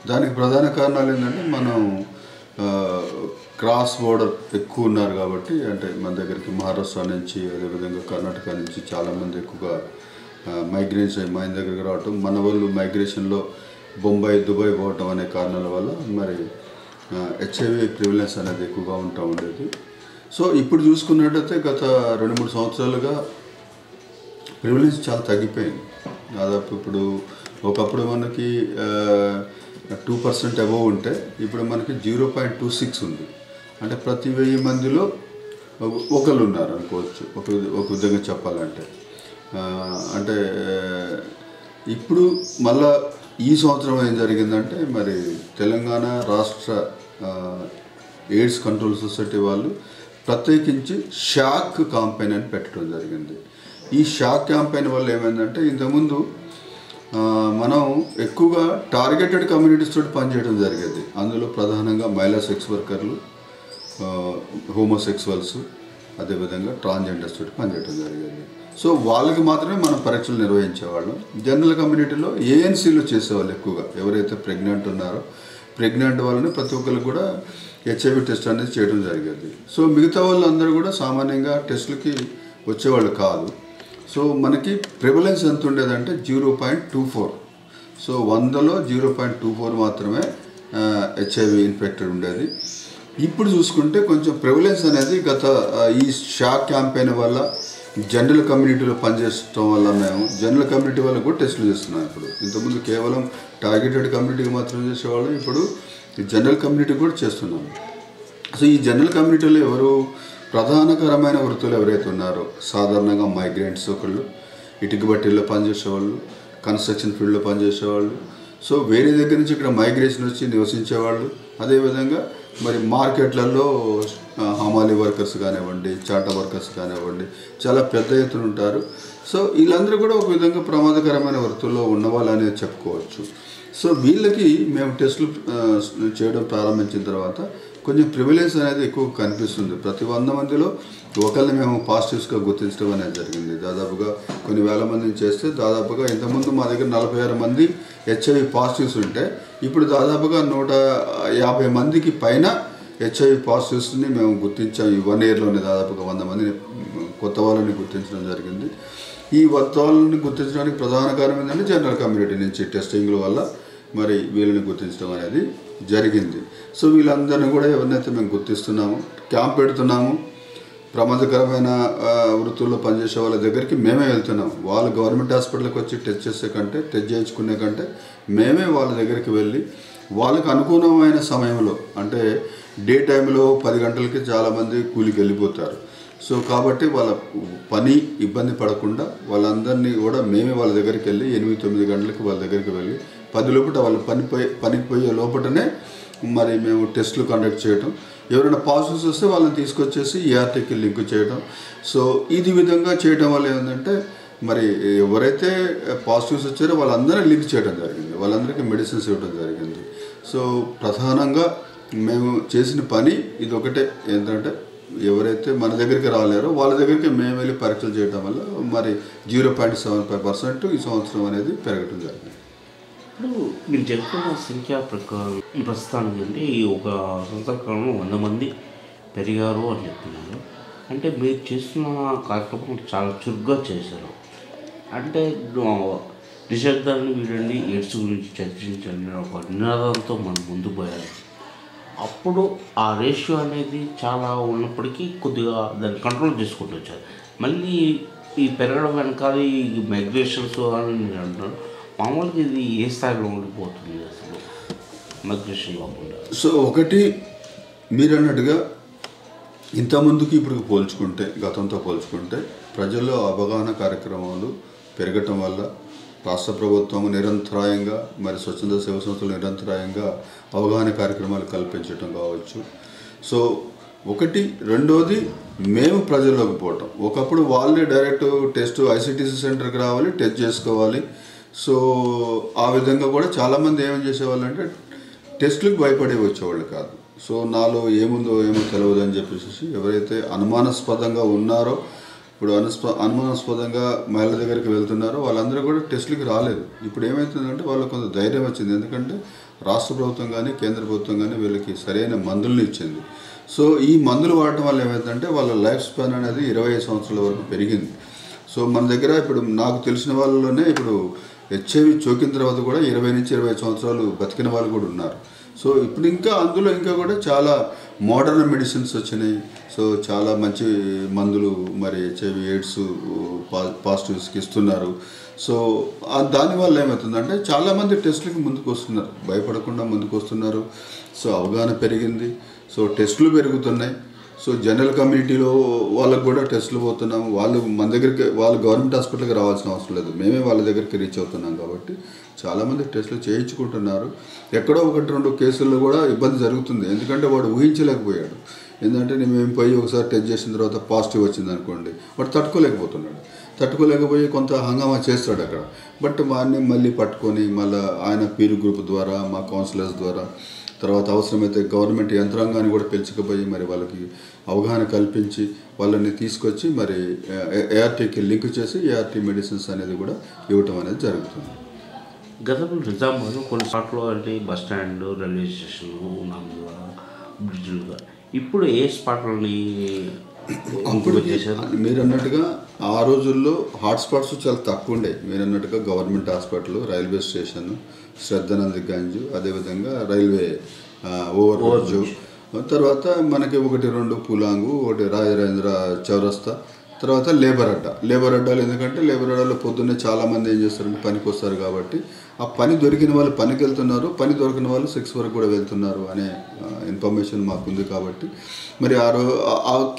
దానికి ప్రధాన కారణాలు ఏంటంటే మనం క్రాస్ బోర్డర్ ఎక్కువ ఉన్నారు కాబట్టి, అంటే మన దగ్గరికి మహారాష్ట్ర నుంచి అదేవిధంగా కర్ణాటక నుంచి చాలామంది ఎక్కువగా మైగ్రేషన్ మన దగ్గరికి రావటం, మన వాళ్ళు మైగ్రేషన్లో బొంబాయి దుబాయ్ పోవటం అనే కారణాల వల్ల మరి HIV ప్రివిలెన్స్ అనేది ఎక్కువగా ఉంటూ ఉండేది. సో ఇప్పుడు చూసుకున్నట్టయితే గత 2-3 సంవత్సరాలుగా ప్రివిలెన్స్ చాలా తగ్గిపోయింది. దాదాపు ఇప్పుడు ఒకప్పుడు మనకి 2% అబోవ్ ఉంటే ఇప్పుడు మనకి 0.26 ఉంది. అంటే ప్రతి 1000 మందిలో ఒకళ్ళు ఉన్నారు అనుకోవచ్చు, ఒక విధంగా చెప్పాలంటే. అంటే ఇప్పుడు మళ్ళా ఈ సంవత్సరం ఏం జరిగిందంటే మరి తెలంగాణ రాష్ట్ర ఎయిడ్స్ కంట్రోల్ సొసైటీ వాళ్ళు ప్రత్యేకించి షాక్ క్యాంపెయిన్ అని పెట్టడం జరిగింది. ఈ షాక్ క్యాంపెయిన్ వల్ల ఏమైందంటే ఇంతకుముందు మనం ఎక్కువగా టార్గెటెడ్ కమ్యూనిటీస్ తోటి పనిచేయడం జరిగేది. అందులో ప్రధానంగా మహిళా సెక్స్ వర్కర్లు, హోమోసెక్సువల్స్, అదేవిధంగా ట్రాన్స్జెండర్స్ తోటి పనిచేయడం జరిగేది. సో వాళ్ళకి మాత్రమే మనం పరీక్షలు నిర్వహించేవాళ్ళం. జనరల్ కమ్యూనిటీలో ఏఎన్సీలు చేసేవాళ్ళు ఎక్కువగా. ఎవరైతే ప్రెగ్నెంట్ ఉన్నారో ప్రెగ్నెంట్ వాళ్ళని ప్రతి ఒక్కరికి కూడా HIV టెస్ట్ అనేది చేయడం జరిగేది. సో మిగతా వాళ్ళందరూ కూడా సామాన్యంగా టెస్టులకి వచ్చేవాళ్ళు కాదు. సో మనకి ప్రివలెన్స్ ఎంత ఉండేదంటే 0.24. సో 100లో 0.24 మాత్రమే HIV ఇన్ఫెక్టెడ్ ఉండేది. ఇప్పుడు చూసుకుంటే కొంచెం ప్రివలెన్స్ అనేది గత ఈ షాక్ క్యాంపెయిన్ వల్ల జనరల్ కమ్యూనిటీలో పనిచేయడం వల్ల మేము జనరల్ కమ్యూనిటీ వాళ్ళకు కూడా టెస్టులు చేస్తున్నాం. ఇప్పుడు ఇంతకుముందు కేవలం టార్గెటెడ్ కమ్యూనిటీకి మాత్రం చేసేవాళ్ళం, ఇప్పుడు జనరల్ కమ్యూనిటీ కూడా చేస్తున్నాం. సో ఈ జనరల్ కమ్యూనిటీలో ఎవరు ప్రధానకరమైన వృత్తులు ఎవరైతే ఉన్నారో సాధారణంగా మైగ్రెంట్స్, ఒకళ్ళు ఇటుక బట్టీల్లో పనిచేసేవాళ్ళు, కన్స్ట్రక్షన్ ఫీల్డ్లో పనిచేసేవాళ్ళు, సో వేరే దగ్గర నుంచి ఇక్కడ మైగ్రేషన్ వచ్చి నివసించేవాళ్ళు, అదేవిధంగా మరి మార్కెట్లలో హమాలీ వర్కర్స్ కానివ్వండి, చాటా వర్కర్స్ కానివ్వండి, చాలా పెద్ద ఎత్తున ఉంటారు. సో వీళ్ళందరూ కూడా ఒక విధంగా ప్రమాదకరమైన వృత్తుల్లో ఉన్నవాళ్ళు అనేది చెప్పుకోవచ్చు. సో వీళ్ళకి మేము టెస్టులు చేయడం ప్రారంభించిన తర్వాత కొంచెం ప్రివిలెన్స్ అనేది ఎక్కువ కనిపిస్తుంది. ప్రతి 100 మందిలో ఒకరిని మేము పాజిటివ్స్గా గుర్తించడం అనేది జరిగింది. దాదాపుగా కొన్ని వేల మందిని చేస్తే దాదాపుగా ఇంతకుముందు మా దగ్గర 46 మంది HIV పాజిటివ్స్ ఉంటే ఇప్పుడు దాదాపుగా 150 మందికి పైన HIV పాజిటివ్స్ని మేము గుర్తించాం. ఈ 1 ఇయర్లోనే దాదాపుగా 100 మందిని కొత్త వాళ్ళని గుర్తించడం జరిగింది. ఈ కొత్త వాళ్ళని గుర్తించడానికి ప్రధాన కారణం ఏంటంటే జనరల్ కమ్యూనిటీ నుంచి టెస్టింగ్ల వల్ల మరి వీళ్ళని గుర్తించడం అనేది జరిగింది. సో వీళ్ళందరినీ కూడా ఎవరినైతే మేము గుర్తిస్తున్నాము, క్యాంప్ పెడుతున్నాము, ప్రమాదకరమైన వృత్తుల్లో పనిచేసే వాళ్ళ దగ్గరికి మేమే వెళ్తున్నాం. వాళ్ళు గవర్నమెంట్ హాస్పిటల్కి వచ్చి టెస్ట్ చేసే కంటే, టెస్ట్ చేయించుకునే కంటే మేమే వాళ్ళ దగ్గరికి వెళ్ళి వాళ్ళకి అనుకూలమైన సమయంలో, అంటే డే టైంలో 10 గంటలకి చాలామంది కూలికి వెళ్ళిపోతారు. సో కాబట్టి వాళ్ళ పని ఇబ్బంది పడకుండా వాళ్ళందరినీ కూడా మేమే వాళ్ళ దగ్గరికి వెళ్ళి 8-9 గంటలకి వాళ్ళ దగ్గరికి వెళ్ళి 10 లోపల వాళ్ళ పనికి పోయే లోపలనే మరి మేము టెస్టులు కండక్ట్ చేయడం, ఎవరైనా పాజిటివ్స్ వస్తే వాళ్ళని తీసుకొచ్చేసి ERTకి లింక్ చేయడం. సో ఇది విధంగా చేయడం వల్ల ఏంటంటే మరి ఎవరైతే పాజిటివ్స్ వచ్చారో వాళ్ళందరినీ లింక్ చేయడం జరిగింది, వాళ్ళందరికీ మెడిసిన్స్ ఇవ్వడం జరిగింది. సో ప్రధానంగా మేము చేసిన పని ఇది ఒకటే, ఏంటంటే ఎవరైతే మన దగ్గరికి రాలేరో వాళ్ళ దగ్గరికి మేము వెళ్ళి పరీక్షలు చేయడం వల్ల మరి 0.75% ఈ సంవత్సరం అనేది పెరగడం జరిగింది. ఇప్పుడు మీరు చెప్తున్న సంఖ్యా ప్రకారం ప్రస్తుతానికి అంటే ఈ ఒక సంవత్సర కాలంలో 100 మంది పెరిగారు అని చెప్తున్నారు. అంటే మీరు చేస్తున్న కార్యక్రమం చాలా చురుగ్గా చేశారు. అంటే నిశ్శబ్దాన్ని వీడండి, ఎయిడ్స్ గురించి చర్చించండి ఒక నినాదంతో మనం ముందు పోయారు. అప్పుడు ఆ రేషియో అనేది చాలా ఉన్నప్పటికీ కొద్దిగా దాన్ని కంట్రోల్ చేసుకుంటూ వచ్చారు. మళ్ళీ ఈ పెరగడం వెనకాల ఈ మైగ్రేషన్స్ అని నేను అంటున్నాను. మామూలుగా ఇది ఏ స్థాయిలో ఉండిపోతుంది అసలు మైగ్రేషన్ కాకుండా? సో ఒకటి మీరు అన్నట్టుగా ఇంతకుముందుకి ఇప్పుడు పోల్చుకుంటే, గతంతో పోల్చుకుంటే ప్రజల్లో అవగాహన కార్యక్రమాలు పెరగటం వల్ల రాష్ట్ర ప్రభుత్వం నిరంతరాయంగా మరి స్వచ్ఛంద సేవా సంస్థలు నిరంతరాయంగా అవగాహన కార్యక్రమాలు కల్పించడం కావచ్చు. సో ఒకటి. రెండోది మేము ప్రజల్లోకి పోవటం. ఒకప్పుడు వాళ్ళే డైరెక్ట్ టెస్ట్ ఐసిటీసీ సెంటర్కి రావాలి, టెస్ట్ చేసుకోవాలి. సో ఆ విధంగా కూడా చాలామంది ఏమేం చేసేవాళ్ళు అంటే టెస్టులకు భయపడే వచ్చేవాళ్ళు కాదు. సో నాలో ఏముందో ఏమో తెలియదు అని చెప్పేసి ఎవరైతే అనుమానాస్పదంగా ఉన్నారో, ఇప్పుడు అనుమానాస్పదంగా మహిళల దగ్గరికి వెళ్తున్నారో వాళ్ళందరూ కూడా టెస్టులకి రాలేదు. ఇప్పుడు ఏమవుతుందంటే వాళ్ళకి కొంత ధైర్యం వచ్చింది. ఎందుకంటే రాష్ట్ర ప్రభుత్వం కానీ కేంద్ర ప్రభుత్వం కానీ వీళ్ళకి సరైన మందులను ఇచ్చింది. సో ఈ మందులు వాడటం వల్ల ఏమవుతుందంటే వాళ్ళ లైఫ్ స్పాన్ అనేది 25 సంవత్సరాల వరకు పెరిగింది. సో మన దగ్గర ఇప్పుడు నాకు తెలిసిన వాళ్ళలోనే ఇప్పుడు హెచ్ఐవి సోకిన తర్వాత కూడా 20 నుంచి 25 సంవత్సరాలు బతికిన వాళ్ళు కూడా ఉన్నారు. సో ఇప్పుడు ఇంకా అందులో ఇంకా కూడా చాలా మోడర్న్ మెడిసిన్స్ వచ్చినాయి. సో చాలా మంచి మందులు మరి హెచ్ఐవి ఎయిడ్స్ పాజిటివ్స్కి ఇస్తున్నారు. సో దానివల్ల ఏమవుతుందంటే చాలామంది టెస్టులకి ముందుకు వస్తున్నారు, భయపడకుండా ముందుకు వస్తున్నారు. సో అవగాహన పెరిగింది. సో టెస్టులు పెరుగుతున్నాయి. సో జనరల్ కమ్యూనిటీలో వాళ్ళకు కూడా టెస్టులు పోతున్నాము. వాళ్ళు మన దగ్గరికి, వాళ్ళు గవర్నమెంట్ హాస్పిటల్కి రావాల్సిన అవసరం లేదు, మేమే వాళ్ళ దగ్గరికి రీచ్ అవుతున్నాం. కాబట్టి చాలామంది టెస్టులు చేయించుకుంటున్నారు. ఎక్కడో 1-2 కేసుల్లో కూడా ఇబ్బంది జరుగుతుంది. ఎందుకంటే వాడు ఊహించలేకపోయాడు. ఎందుకంటే మేము పోయి ఒకసారి టెస్ట్ చేసిన తర్వాత పాజిటివ్ వచ్చింది అనుకోండి, వాడు తట్టుకోలేకపోయి కొంత హంగామా చేస్తాడు అక్కడ. బట్ వాడిని మళ్ళీ పట్టుకొని మళ్ళీ ఆయన పీర్ గ్రూప్ ద్వారా, మా కౌన్సిలర్స్ ద్వారా, తర్వాత అవసరమైతే గవర్నమెంట్ యంత్రాంగాన్ని కూడా పిలుచుకుపోయి మరి వాళ్ళకి అవగాహన కల్పించి వాళ్ళని తీసుకొచ్చి మరి ఏఆర్టీకి లింక్ చేసి ఏఆర్టీ మెడిసిన్స్ అనేది కూడా ఇవ్వటం అనేది జరుగుతుంది. గతంలో నిజామాబాద్లో కొన్ని చోట్ల అంటే బస్ స్టాండ్, రైల్వే స్టేషన్, నాలుగు బ్రిడ్జ్లుగా, ఇప్పుడు ఏ స్పాట్లని అప్పుడు మీరు అన్నట్టుగా ఆ రోజుల్లో హాట్స్పాట్స్ చాలా తక్కువ ఉండే. మీరు అన్నట్టుగా గవర్నమెంట్ హాస్పిటల్, రైల్వే స్టేషన్, శ్రద్ధనందిగంజ్, అదేవిధంగా రైల్వే ఓవర్ బ్రిడ్జ్, తర్వాత మనకి 1-2 పులాంగు, 1 రాజరాజేంద్ర చౌరస్తా, తర్వాత లేబర్ అడ్డాలు. ఎందుకంటే లేబర్ అడ్డాలో పొద్దున్నే చాలామంది ఏం చేస్తారంటే పనికి వస్తారు. కాబట్టి ఆ పని దొరికిన వాళ్ళు పనికి వెళ్తున్నారు, పని దొరికిన వాళ్ళు 6 వరకు కూడా వెళ్తున్నారు అనే ఇన్ఫర్మేషన్ మాకుంది. కాబట్టి మరి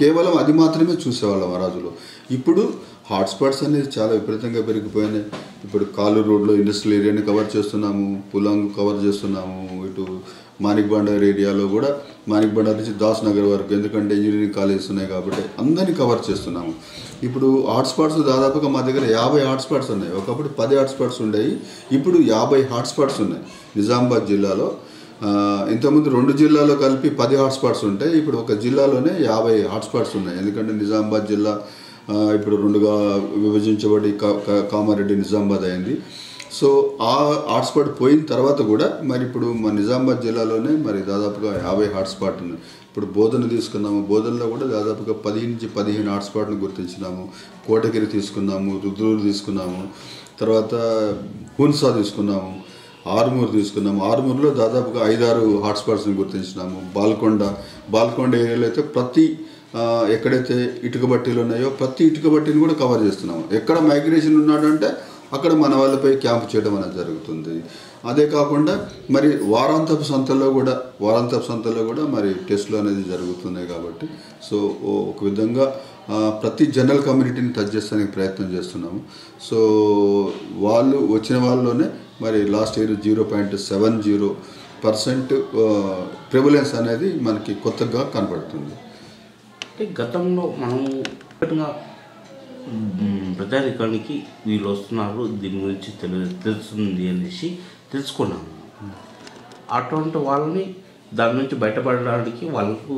కేవలం అది మాత్రమే చూసేవాళ్ళం ఆ రోజులో. ఇప్పుడు హాట్స్పాట్స్ అనేది చాలా విపరీతంగా పెరిగిపోయినాయి. ఇప్పుడు కాలూరు రోడ్లో ఇండస్ట్రియల్ ఏరియాని కవర్ చేస్తున్నాము, పులాంగు కవర్ చేస్తున్నాము, ఇటు మాణిక్ బండార్ ఏరియాలో కూడా మాణిక్ బండార్ నుంచి దాస్ నగర్ వరకు, ఎందుకంటే ఇంజనీరింగ్ కాలేజెస్ ఉన్నాయి కాబట్టి అందరినీ కవర్ చేస్తున్నాము. ఇప్పుడు హాట్స్పాట్స్ దాదాపుగా మా దగ్గర 50 హాట్స్పాట్స్ ఉన్నాయి. ఒకప్పుడు 10 హాట్స్పాట్స్ ఉండేవి, ఇప్పుడు 50 హాట్స్పాట్స్ ఉన్నాయి నిజామాబాద్ జిల్లాలో. ఇంతకుముందు 2 జిల్లాలో కలిపి 10 హాట్స్పాట్స్ ఉంటాయి, ఇప్పుడు ఒక జిల్లాలోనే 50 హాట్స్పాట్స్ ఉన్నాయి. ఎందుకంటే నిజామాబాద్ జిల్లా ఇప్పుడు 2గా విభజించబడి కామారెడ్డి నిజామాబాద్ అయింది. సో ఆ హాట్స్పాట్ పోయిన తర్వాత కూడా మరి ఇప్పుడు మన నిజామాబాద్ జిల్లాలోనే మరి దాదాపుగా 50 హాట్స్పాట్ ఉన్నాయి. ఇప్పుడు బోధన తీసుకున్నాము, బోధనలో కూడా దాదాపుగా 10 నుంచి 15 హాట్స్పాట్ను గుర్తించినాము. కోటగిరి తీసుకున్నాము, రుద్రూరు తీసుకున్నాము, తర్వాత హున్సా తీసుకున్నాము, ఆరుమూరు తీసుకున్నాము. ఆరుమూరులో దాదాపుగా 5-6 హాట్స్పాట్స్ని గుర్తించినాము. బాల్కొండ ఏరియాలో అయితే ప్రతి ఎక్కడైతే ఇటుక బట్టీలు ఉన్నాయో ప్రతి ఇటుక బట్టీని కూడా కవర్ చేస్తున్నాము. ఎక్కడ మైగ్రేషన్ ఉన్నాడంటే అక్కడ మన వాళ్ళపై క్యాంప్ చేయడం అనేది జరుగుతుంది. అదే కాకుండా మరి వారాంతపు సంతల్లో కూడా మరి టెస్టులు అనేది జరుగుతున్నాయి. కాబట్టి సో ఒక విధంగా ప్రతి జనరల్ కమ్యూనిటీని టచ్ చేస్తానికి ప్రయత్నం చేస్తున్నాము. సో వాళ్ళు వచ్చిన వాళ్ళలోనే మరి లాస్ట్ ఇయర్ 0.70% ప్రివలెన్స్ అనేది మనకి కొత్తగా కనపడుతుంది. అంటే గతంలో మనం ప్రజానికానికి వీళ్ళు వస్తున్నారు, దీని గురించి తెలుస్తుంది అనేసి తెలుసుకున్నాము. అటువంటి వాళ్ళని దాని నుంచి బయటపడడానికి వాళ్ళకు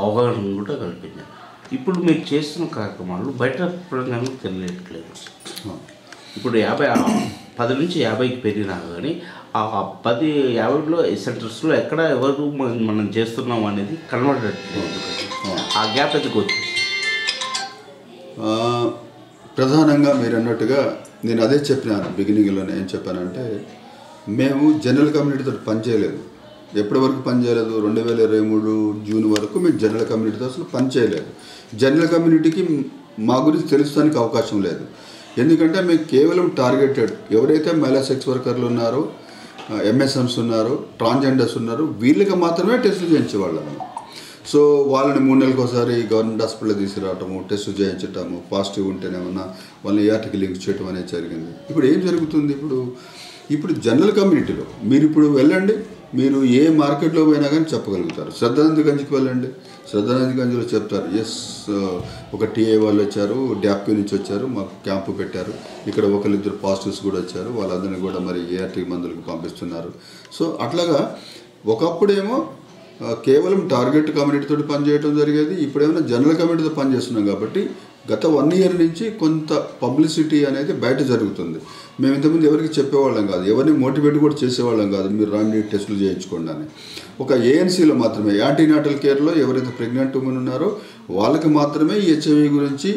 అవగాహన కూడా కల్పించారు. ఇప్పుడు మీరు చేస్తున్న కార్యక్రమాలు బయట ప్రజలకు తెలియట్లేదు. ఇప్పుడు 10 నుంచి 50కి పెరిగినా కానీ ఆ 50లో సెంటర్స్లో ఎక్కడ ఎవరు మనం చేస్తున్నాం అనేది కనబడట్లేదు. ఆ గ్యాప్ ఎందుకు వచ్చింది? ప్రధానంగా మీరు అన్నట్టుగా నేను అదే చెప్పినాను బిగినింగ్లోనే. ఏం చెప్పానంటే మేము జనరల్ కమ్యూనిటీతో పనిచేయలేదు. ఎప్పటి వరకు పనిచేయలేదు? 2023 జూన్ వరకు మేము జనరల్ కమ్యూనిటీతో అసలు పనిచేయలేదు. జనరల్ కమ్యూనిటీకి మా గురించి తెలుసుకోడానికి అవకాశం లేదు. ఎందుకంటే మేము కేవలం టార్గెటెడ్ ఎవరైతే మహిళా సెక్స్ వర్కర్లు ఉన్నారో, ఎంఎస్ఎంస్ ఉన్నారు, ట్రాన్స్జెండర్స్ ఉన్నారు, వీళ్ళకి మాత్రమే టెస్టులు చేయించేవాళ్ళము. సో వాళ్ళని 3 నెలలకు ఒకసారి గవర్నమెంట్ హాస్పిటల్లో తీసుకురావటము, టెస్ట్ చేయించటము, పాజిటివ్ ఉంటేనేమన్నా వాళ్ళని ఏఆర్టీకి లింక్ చేయటం అనేది జరిగింది. ఇప్పుడు ఏం జరుగుతుంది? ఇప్పుడు జనరల్ కమ్యూనిటీలో మీరు ఇప్పుడు వెళ్ళండి, మీరు ఏ మార్కెట్లో పోయినా కానీ చెప్పగలుగుతారు. శ్రద్ధానందగంజ్కి వెళ్ళండి, శ్రద్ధానందగంజ్లో చెప్తారు, ఎస్ ఒక టీఏ వాళ్ళు వచ్చారు, డ్యాప్క్యూ నుంచి వచ్చారు, మాకు క్యాంపు పెట్టారు, ఇక్కడ 1-2 పాజిటివ్స్ కూడా వచ్చారు, వాళ్ళందరినీ కూడా మరి ఏఆర్టీ మందులకు పంపిస్తున్నారు. సో అట్లాగా ఒకప్పుడేమో కేవలం టార్గెట్ కమ్యూనిటీతో పనిచేయడం జరిగేది. ఇప్పుడేమైనా జనరల్ కమ్యూనిటీతో పనిచేస్తున్నాం కాబట్టి గత 1 ఇయర్ నుంచి కొంత పబ్లిసిటీ అనేది బయట జరుగుతుంది. మేము ఇంతకుముందు ఎవరికి చెప్పేవాళ్ళం కాదు, ఎవరిని మోటివేట్ కూడా చేసేవాళ్ళం కాదు, మీరు రండి టెస్టులు చేయించుకోండి అని. ఒక ఏఎన్సీలో మాత్రమే, యాంటీనాటల్ కేర్లో ఎవరైతే ప్రెగ్నెంట్ ఉమెన్ ఉన్నారో వాళ్ళకి మాత్రమే ఈ హెచ్ఐవి గురించి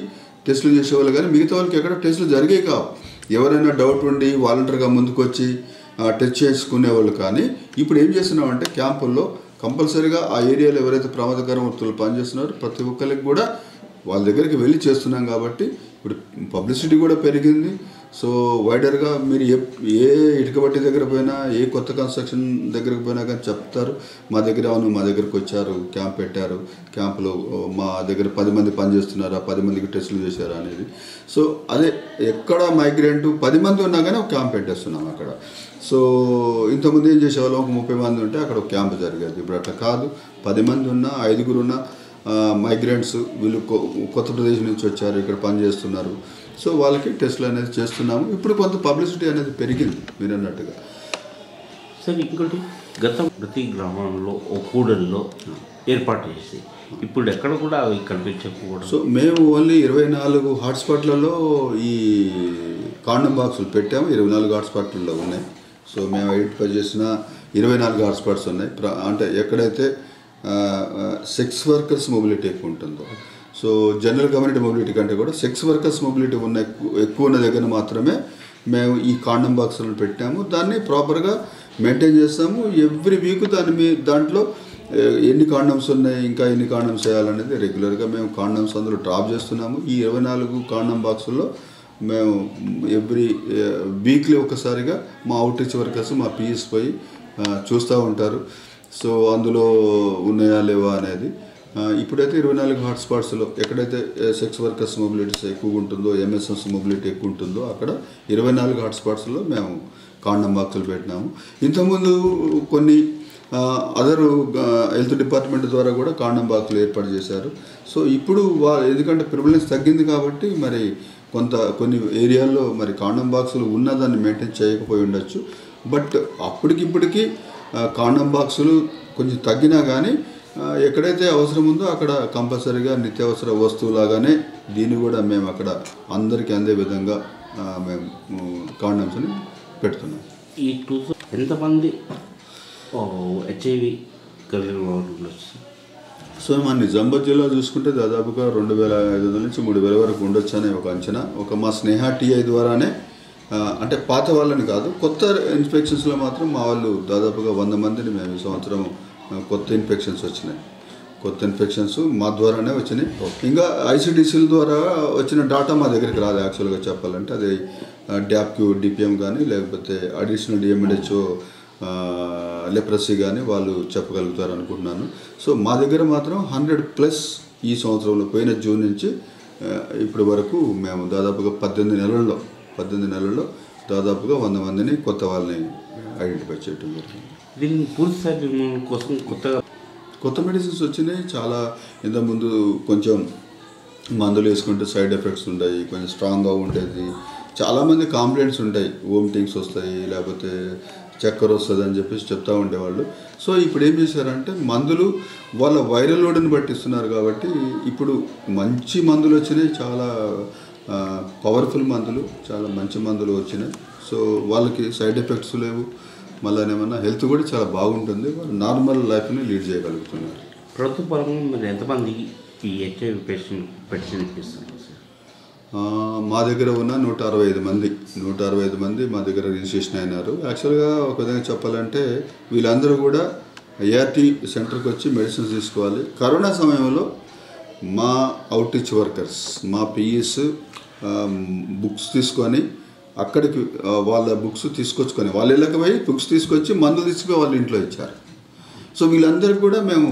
టెస్టులు చేసేవాళ్ళు, కానీ మిగతా వాళ్ళకి ఎక్కడ టెస్టులు జరిగే కావు. ఎవరైనా డౌట్ ఉండి వాలంటీర్గా ముందుకు వచ్చి టెస్ట్ చేసుకునేవాళ్ళు. కానీ ఇప్పుడు ఏం చేస్తున్నామంటే క్యాంపుల్లో కంపల్సరీగా ఆ ఏరియాలో ఎవరైతే ప్రమాదకర వృత్తులు పనిచేస్తున్నారో ప్రతి ఒక్కరికి కూడా వాళ్ళ దగ్గరికి వెళ్ళి చేస్తున్నాం. కాబట్టి ఇప్పుడు పబ్లిసిటీ కూడా పెరిగింది. సో వైడర్గా మీరు ఏ ఇటుకబట్టి దగ్గర పోయినా, ఏ కొత్త కన్స్ట్రక్షన్ దగ్గరకు పోయినా కానీ చెప్తారు, మా దగ్గర అవును మా దగ్గరకు వచ్చారు, క్యాంప్ పెట్టారు, క్యాంపులో మా దగ్గర 10 మంది పనిచేస్తున్నారు, 10 మందికి టెస్టులు చేశారు అనేది. సో అదే ఎక్కడ మైగ్రెంట్ 10 మంది ఉన్నా కానీ ఒక క్యాంప్ పెట్టేస్తున్నాం అక్కడ. సో ఇంతకుముందు ఏం చేసేవాళ్ళం, ఒక 30 మంది ఉంటే అక్కడ ఒక క్యాంప్ జరిగేది. ఇప్పుడు అట్లా కాదు, 10 మంది ఉన్నా, 5గురు ఉన్నా మైగ్రెంట్స్ వీళ్ళు కొత్త ప్రదేశం నుంచి వచ్చారు, ఇక్కడ పనిచేస్తున్నారు. సో వాళ్ళకి టెస్టులు అనేది చేస్తున్నాము. ఇప్పుడు కొంత పబ్లిసిటీ అనేది పెరిగింది మీరు అన్నట్టుగా. సరే, ఇంకోటి ప్రతి గ్రామంలో ఒక కూడల్లో ఏర్పాటు చేసి ఇప్పుడు ఎక్కడ కూడా అవి కనిపించకపోవడం. సో మేము ఓన్లీ 24 హాట్స్పాట్లలో ఈ కాండమ్ బాక్సులు పెట్టాము. 24 హాట్స్పాట్లలో ఉన్నాయి. సో మేము ఐడెంటిఫై చేసిన 24 హాట్స్పాట్స్ ఉన్నాయి. అంటే ఎక్కడైతే సెక్స్ వర్కర్స్ మొబిలిటీ ఎక్కువ ఉంటుందో, సో జనరల్ కమ్యూనిటీ మొబిలిటీ కంటే కూడా సెక్స్ వర్కర్స్ మొబిలిటీ ఎక్కువ ఉన్న దగ్గర మాత్రమే మేము ఈ కాండమ్ బాక్సులను పెట్టాము. దాన్ని ప్రాపర్గా మెయింటైన్ చేస్తాము. ఎవ్రీ వీక్ దాంట్లో ఎన్ని కాండమ్స్ ఉన్నాయి, ఇంకా ఎన్ని కాండమ్స్ వేయాలనేది రెగ్యులర్గా మేము కాండమ్స్ అందులో డ్రాప్ చేస్తున్నాము. ఈ 24 కాండమ్ బాక్సుల్లో మేము ఎవ్రీ వీక్లీ ఒకసారిగా మా అవుట్రీచ్ వర్కర్స్, మా పిఎస్ పోయి చూస్తూ ఉంటారు. సో అందులో ఉన్నాయా లేవా అనేది. ఇప్పుడైతే 24 హాట్స్పాట్స్లో ఎక్కడైతే సెక్స్ వర్కర్స్ మొబిలిటీస్ ఎక్కువ ఉంటుందో, ఎంఎస్ఎస్ మొబిలిటీ ఎక్కువ ఉంటుందో అక్కడ 24 హాట్స్పాట్స్లో మేము కాండమ్ బాక్సులు పెట్టినాము. ఇంతకుముందు కొన్ని అదర్ హెల్త్ డిపార్ట్మెంట్ ద్వారా కూడా కాండమ్ బాక్సులు ఏర్పాటు చేశారు. సో ఇప్పుడు ఎందుకంటే ప్రివలెన్స్ తగ్గింది కాబట్టి మరి కొన్ని ఏరియాల్లో మరి కాండమ్ బాక్సులు ఉన్నదాన్ని మెయింటైన్ చేయకపోయి ఉండొచ్చు. బట్ అప్పటికిప్పటికీ కాండమ్ బాక్సులు కొంచెం తగ్గినా కానీ ఎక్కడైతే అవసరం ఉందో అక్కడ కంపల్సరీగా నిత్యావసర వస్తువులాగానే దీన్ని కూడా మేము అక్కడ అందరికీ అందే విధంగా మేము కాండమ్స్ని పెడుతున్నాం. ఈ ఎంతమంది హెచ్ఐవి కలిగిన వాళ్ళు ఉండొచ్చు? సో మన నిజామాబాద్ జిల్లా చూసుకుంటే దాదాపుగా 2500 నుంచి 3000 వరకు ఉండొచ్చు అనే ఒక అంచనా. ఒక మా స్నేహ టీఐ ద్వారానే, అంటే పాత వాళ్ళని కాదు, కొత్త ఇన్ఫెక్షన్స్లో మాత్రం మా వాళ్ళు దాదాపుగా 100 మందిని మేము ఈ సంవత్సరం కొత్త ఇన్ఫెక్షన్స్ వచ్చినాయి. కొత్త ఇన్ఫెక్షన్స్ మా ద్వారానే వచ్చినాయి. ఇంకా ఐసిడిసిల ద్వారా వచ్చిన డాటా మా దగ్గరికి రాదు యాక్చువల్గా చెప్పాలంటే. అది డ్యాప్క్యూ డిపిఎం కానీ లేకపోతే అడిషనల్ డిఎంహెచ్ఓ లెప్రసీ కానీ వాళ్ళు చెప్పగలుగుతారు అనుకుంటున్నాను. సో మా దగ్గర మాత్రం 100+ ఈ సంవత్సరంలో పోయిన జూన్ నుంచి ఇప్పటి వరకు మేము దాదాపుగా 18 నెలల్లో దాదాపుగా 100 మందిని కొత్త వాళ్ళని ఐడెంటిఫై చేయడం జరిగింది. దీన్ని పూర్తి స్థాయి కోసం కొత్త మెడిసిన్స్ వచ్చినాయి. చాలా ఇంతకుముందు కొంచెం మందులు వేసుకుంటే సైడ్ ఎఫెక్ట్స్ ఉంటాయి, కొంచెం స్ట్రాంగ్గా ఉండేది. చాలామంది కాంప్లైంట్స్ ఉంటాయి, వోమిటింగ్స్ వస్తాయి, లేకపోతే చక్కెర వస్తుంది అని చెప్పేసి చెప్తూ ఉండేవాళ్ళు. సో ఇప్పుడు ఏం చేశారంటే మందులు వాళ్ళ వైరల్ లోడ్ని బట్టి ఇస్తున్నారు కాబట్టి ఇప్పుడు మంచి మందులు వచ్చినాయి, చాలా పవర్ఫుల్ మందులు, చాలా మంచి మందులు వచ్చినాయి. సో వాళ్ళకి సైడ్ ఎఫెక్ట్స్ లేవు, మళ్ళీ ఏమన్నా హెల్త్ కూడా చాలా బాగుంటుంది, వాళ్ళు నార్మల్ లైఫ్ని లీడ్ చేయగలుగుతున్నారు. ప్రభుత్వ పరంగా మీరు ఎంతమంది ఈ హెచ్ఐవి పేషెంట్ ఇస్తున్నారు? మా దగ్గర ఉన్న 165 మంది మా దగ్గర రిజిస్ట్రేషన్ అయినారు. యాక్చువల్గా ఒక విధంగా చెప్పాలంటే వీళ్ళందరూ కూడా ఏఆర్టీ సెంటర్కి వచ్చి మెడిసిన్స్ తీసుకోవాలి. కరోనా సమయంలో మా అవుట్రీచ్ వర్కర్స్, మా పిఎస్ బుక్స్ తీసుకొని అక్కడికి వాళ్ళ బుక్స్ తీసుకొచ్చుకొని వాళ్ళ ఇళ్ళకి పోయి బుక్స్ తీసుకొచ్చి మందులు తీసుకుని వాళ్ళ ఇంట్లో ఇచ్చారు. సో వీళ్ళందరికీ కూడా మేము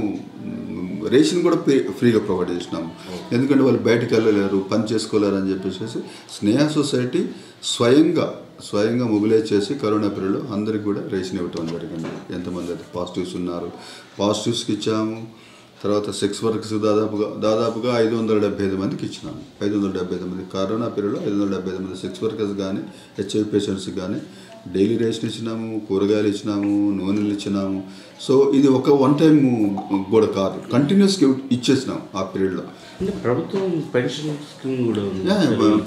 రేషన్ కూడా ఫ్రీగా ప్రొవైడ్ చేసినాము. ఎందుకంటే వాళ్ళు బయటకు వెళ్ళలేరు, పని చేసుకోలేరు అని చెప్పేసి స్నేహ సొసైటీ స్వయంగా మొబిలైజ్ చేసి కరోనా పీరియడ్లో అందరికి కూడా రేషన్ ఇవ్వటం జరిగింది. ఎంతమంది అయితే పాజిటివ్స్ ఉన్నారు పాజిటివ్స్కి ఇచ్చాము. తర్వాత సెక్స్ వర్కర్స్ దాదాపుగా 575 మందికి ఇచ్చినాము. 575 మంది కరోనా పీరియడ్లో 575 మంది సెక్స్ వర్కర్స్ కానీ హెచ్ఐవి పేషెంట్స్ కానీ డైలీ రేషన్ ఇచ్చినాము, కూరగాయలు ఇచ్చినాము, నూనెలు ఇచ్చినాము. సో ఇది ఒక వన్ టైం కూడా కాదు, కంటిన్యూస్గా ఇచ్చేసినాం ఆ పీరియడ్లో. ప్రభుత్వం పెన్షన్ స్కీమ్ కూడా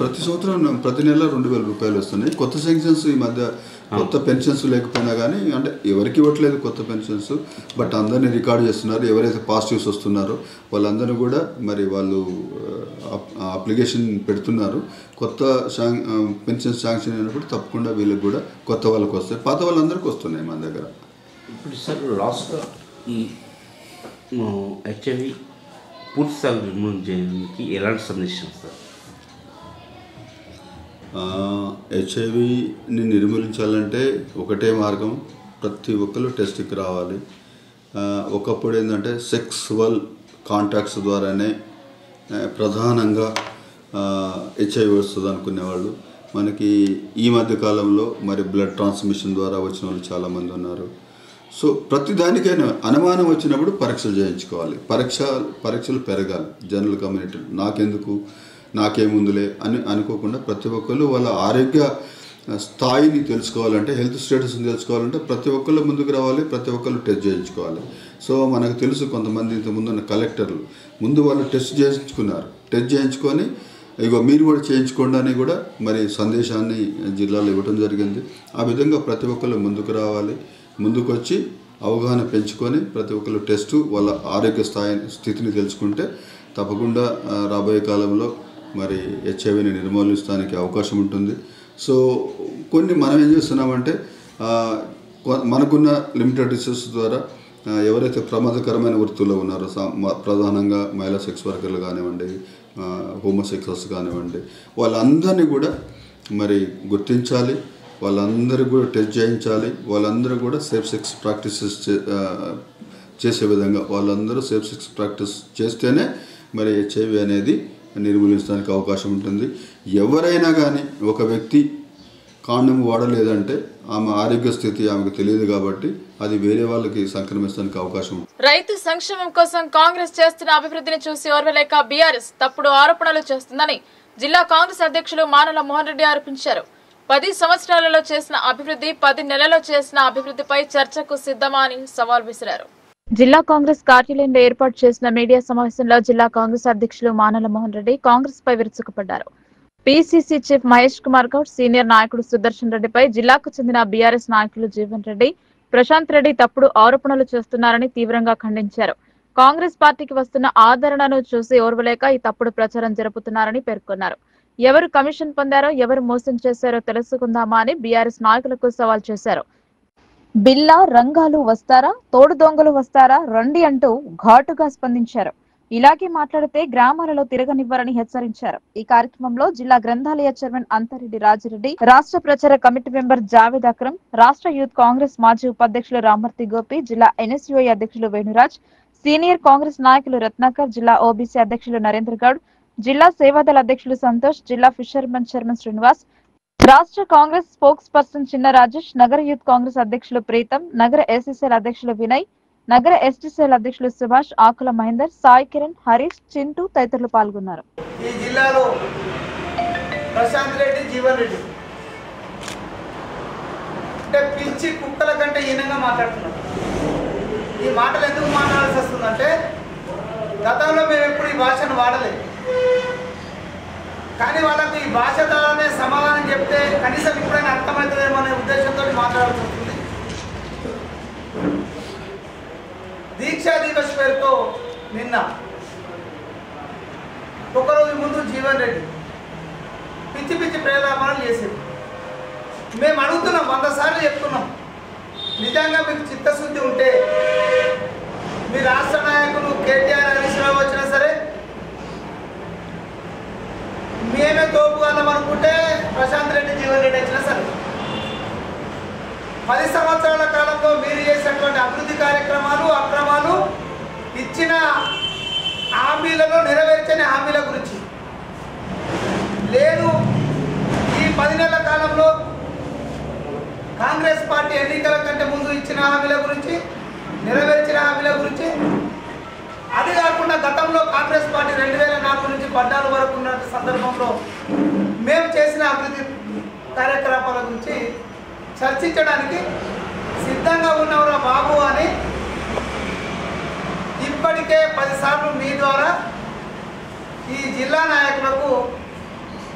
ప్రతి సంవత్సరం ప్రతి నెల 2,000 రూపాయలు వస్తున్నాయి. కొత్త శాంక్షన్స్ ఈ మధ్య కొత్త పెన్షన్స్ లేకపోయినా కానీ అంటే ఎవరికి ఇవ్వట్లేదు కొత్త పెన్షన్స్, బట్ అందరినీ రికార్డ్ చేస్తున్నారు. ఎవరైతే పాజిటివ్స్ వస్తున్నారో వాళ్ళందరూ కూడా మరి వాళ్ళు అప్లికేషన్ పెడుతున్నారు. కొత్త పెన్షన్ శాంక్షన్ అయినప్పుడు తప్పకుండా వీళ్ళకి కూడా కొత్త వాళ్ళకి వస్తాయి, పాత వాళ్ళందరికీ వస్తున్నాయి మన దగ్గర. ఇప్పుడు సార్ లాస్ట్గా ఈ హెచ్ఐవి పూర్తి స్థాయి నిర్మూలన చేయడానికి ఎలాంటి సందేశం సార్? హెచ్ఐవిని నిర్మూలించాలంటే ఒకటే మార్గం, ప్రతి ఒక్కరు టెస్ట్కి రావాలి. ఒకప్పుడు ఏంటంటే సెక్సువల్ కాంటాక్ట్స్ ద్వారానే ప్రధానంగా హెచ్ఐవి వస్తుంది అనుకునేవాళ్ళు. మనకి ఈ మధ్య కాలంలో మరి బ్లడ్ ట్రాన్స్మిషన్ ద్వారా వచ్చిన వాళ్ళు చాలామంది ఉన్నారు. సో ప్రతి దానికైనా అనుమానం వచ్చినప్పుడు పరీక్షలు చేయించుకోవాలి, పరీక్షలు పెరగాలి. జనరల్ కమ్యూనిటీ నాకెందుకు నాకేముందులే అని అనుకోకుండా ప్రతి ఒక్కరు వాళ్ళ ఆరోగ్య స్థాయిని తెలుసుకోవాలంటే, హెల్త్ స్టేటస్ని తెలుసుకోవాలంటే ప్రతి ఒక్కళ్ళు ముందుకు రావాలి, ప్రతి ఒక్కళ్ళు టెస్ట్ చేయించుకోవాలి. సో మనకు తెలుసు కొంతమంది ఇంతకుముందు ఉన్న కలెక్టర్లు ముందు వాళ్ళు టెస్ట్ చేయించుకున్నారు, టెస్ట్ చేయించుకొని ఇగో మీరు కూడా చేయించుకోండి అని కూడా మరి సందేశాన్ని జిల్లాలో ఇవ్వడం జరిగింది. ఆ విధంగా ప్రతి ఒక్కళ్ళు ముందుకు రావాలి, ముందుకు వచ్చి అవగాహన పెంచుకొని ప్రతి ఒక్కళ్ళు టెస్టు వాళ్ళ ఆరోగ్య స్థితిని తెలుసుకుంటే తప్పకుండా రాబోయే కాలంలో మరి హెచ్ఐవిని నిర్మూలించడానికి అవకాశం ఉంటుంది. సో కొన్ని మనం ఏం చేస్తున్నామంటే మనకున్న లిమిటెడ్ రిసోర్సెస్ ద్వారా ఎవరైతే ప్రమాదకరమైన వృత్తుల్లో ఉన్నారో ప్రధానంగా మహిళా సెక్స్ వర్కర్లు కానివ్వండి, హోమోసెక్సువల్స్ కానివ్వండి, వాళ్ళందరినీ కూడా మరి గుర్తించాలి, వాళ్ళందరూ కూడా టెస్ట్ చేయించాలి. వాళ్ళందరూ కూడా సేఫ్ సెక్స్ ప్రాక్టీసెస్ చేసే విధంగా వాళ్ళందరూ సేఫ్ సెక్స్ ప్రాక్టీస్ చేస్తేనే మరి హెచ్ఐవి అనేది నిర్మూలించడానికి అవకాశం ఉంటుంది. ఎవరైనా కానీ ఒక వ్యక్తి కాండం వాడలేదంటే ఆమె ఆరోగ్య స్థితి ఆమెకు తెలియదు కాబట్టి అది వేరే వాళ్ళకి సంక్రమించడానికి అవకాశం ఉంటుంది. రైతు సంక్షేమం కోసం కాంగ్రెస్ చేస్తున్న అభివృద్ధిని చూసి ఓర్వలేక బీఆర్ఎస్ తప్పుడు ఆరోపణలు చేస్తుందని జిల్లా కాంగ్రెస్ అధ్యక్షులు మానల మోహన్ రెడ్డి ఆరోపించారు. 10 సంవత్సరాలలో చేసిన అభివృద్ధి 10 నెలల్లో చేసిన అభివృద్ధిపై చర్చకు సిద్ధమా అని సవాల్ విసిరారు. జిల్లా కాంగ్రెస్ కార్యాలయంలో ఏర్పాటు చేసిన మీడియా సమావేశంలో జిల్లా కాంగ్రెస్ అధ్యక్షులు మానల మోహన్ రెడ్డి కాంగ్రెస్ పై విరుచుకుపడ్డారు. PCC chief Mahesh Kumar Goud, senior నాయకుడు సుదర్శన్ రెడ్డిపై జిల్లాకు చెందిన బీఆర్ఎస్ నాయకులు జీవన్ రెడ్డి, ప్రశాంత్ రెడ్డి తప్పుడు ఆరోపణలు చేస్తున్నారని తీవ్రంగా ఖండించారు. కాంగ్రెస్ పార్టీకి వస్తున్న ఆదరణను చూసి ఓర్వలేక ఈ తప్పుడు ప్రచారం జరుపుతున్నారని పేర్కొన్నారు. ఎవరు కమిషన్ పొందారో, ఎవరు మోసం చేశారో తెలుసుకుందామా అని బీఆర్ఎస్ నాయకులకు సవాల్ చేశారు. బిల్లా రంగాలు వస్తారా, తోడు దొంగలు వస్తారా రండి అంటూ ఘాటుగా స్పందించారు. ఇలాగే మాట్లాడితే గ్రామాలలో తిరగనివ్వరని హెచ్చరించారు. ఈ కార్యక్రమంలో జిల్లా గ్రంథాలయ చైర్మన్ అంతారెడ్డి రాజిరెడ్డి, రాష్ట్ర ప్రచార కమిటీ మెంబర్ జావేద్ అక్రమ్, రాష్ట్ర యూత్ కాంగ్రెస్ మాజీ ఉపాధ్యక్షులు రామర్తి గోపి, జిల్లా ఎన్ఎస్యుఐ అధ్యక్షులు వేణురాజ్, సీనియర్ కాంగ్రెస్ నాయకులు రత్నాకర్, జిల్లా ఓబీసీ అధ్యక్షులు నరేంద్ర గౌడ్, జిల్లా సేవాదళ అధ్యక్షులు సంతోష్, జిల్లా ఫిషర్మెన్ చైర్మన్ శ్రీనివాస్, రాష్ట్ర కాంగ్రెస్ స్పోక్స్ పర్సన్ చిన్న రాజేష్, నగర యూత్ కాంగ్రెస్ అధ్యక్షులు ప్రీతం, నగర ఎస్సీసీఎల్ అధ్యక్షులు వినయ్, నగర ఎస్టీసీఎల్ అధ్యక్షులు సుభాష్, ఆకుల మహేందర్, సాయి కిరణ్, హరీష్, చింటూ తదితరులు పాల్గొన్నారు. ఈ జిల్లాలో ప్రశాంత్ రెడ్డి, జీవన్ రెడ్డి అంటే పిచ్చి కుక్కల కంటే హీనంగా మాట్లాడుతున్నారు. ఈ మాటలు ఎందుకు మాట్లాడాల్సి వస్తుందంటే గతంలో మేము ఎప్పుడు ఈ భాషను వాడలేదు. కానీ వాళ్ళకు ఈ భాష ద్వారానే సమాధానం చెప్తే కనీసం ఇప్పుడైనా అర్థమవుతుందేమో అనే ఉద్దేశంతో మాట్లాడాల్సి వస్తుంది. దీక్షా దివస్ పేరుతో నిన్న ఒకరోజు ముందు జీవన్ రెడ్డి పిచ్చి పిచ్చి ప్రేరాపణలు చేసేది. మేము అడుగుతున్నాం, 100 సార్లు చెప్తున్నాం, నిజంగా మీకు చిత్తశుద్ధి ఉంటే మీ రాష్ట్ర నాయకులు కేటీఆర్ హరీష్ రావు వచ్చినా సరే, మేమే తోపుగలం అనుకుంటే ప్రశాంత్ రెడ్డి జీవన్ రెడ్డి వచ్చినా సరే, 10 సంవత్సరాల కాలంలో మీరు చేసినటువంటి అభివృద్ధి కార్యక్రమాలు అక్రమాలు ఇచ్చిన హామీలలో నెరవేర్చని హామీల గురించి లేదు, ఈ 10 నెలల కాలంలో కాంగ్రెస్ పార్టీ ఎన్నికల కంటే ముందు ఇచ్చిన హామీల గురించి, నెరవేర్చిన హామీల గురించి, అది కాకుండా గతంలో కాంగ్రెస్ పార్టీ 2004 నుంచి 14 వరకు ఉన్న సందర్భంలో మేము చేసిన అభివృద్ధి కార్యకలాపాల గురించి చర్చించడానికి సిద్ధంగా ఉన్నవరా బాబు అని ఇప్పటికే 10 సార్లు మీ ద్వారా ఈ జిల్లా నాయకులకు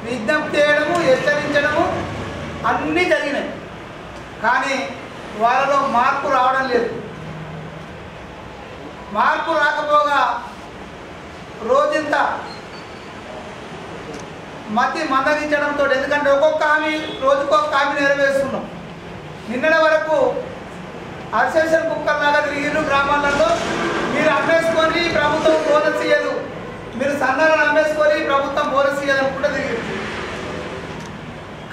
విజ్ఞప్తి చేయడము, హెచ్చరించడము అన్నీ జరిగినాయి. కానీ వాళ్ళలో మార్పు రావడం లేదు. మార్పు రాకపోగా రోజంత మతి మందగించడంతో, ఎందుకంటే ఒక్కొక్క హామీ రోజుకొక హామీ నెరవేరుస్తున్నాం. నిన్నటి వరకు అసోసియేషన్ కుక్కల్లాగా తిరిగిరు గ్రామాలలో, మీరు అమ్మేసుకొని ప్రభుత్వం బోనస్ ఇయ్యదు, మీరు సన్నాలను అమ్మేసుకొని ప్రభుత్వం బోనస్ ఇయ్యదు అనుకుంటే తిరిగిరు.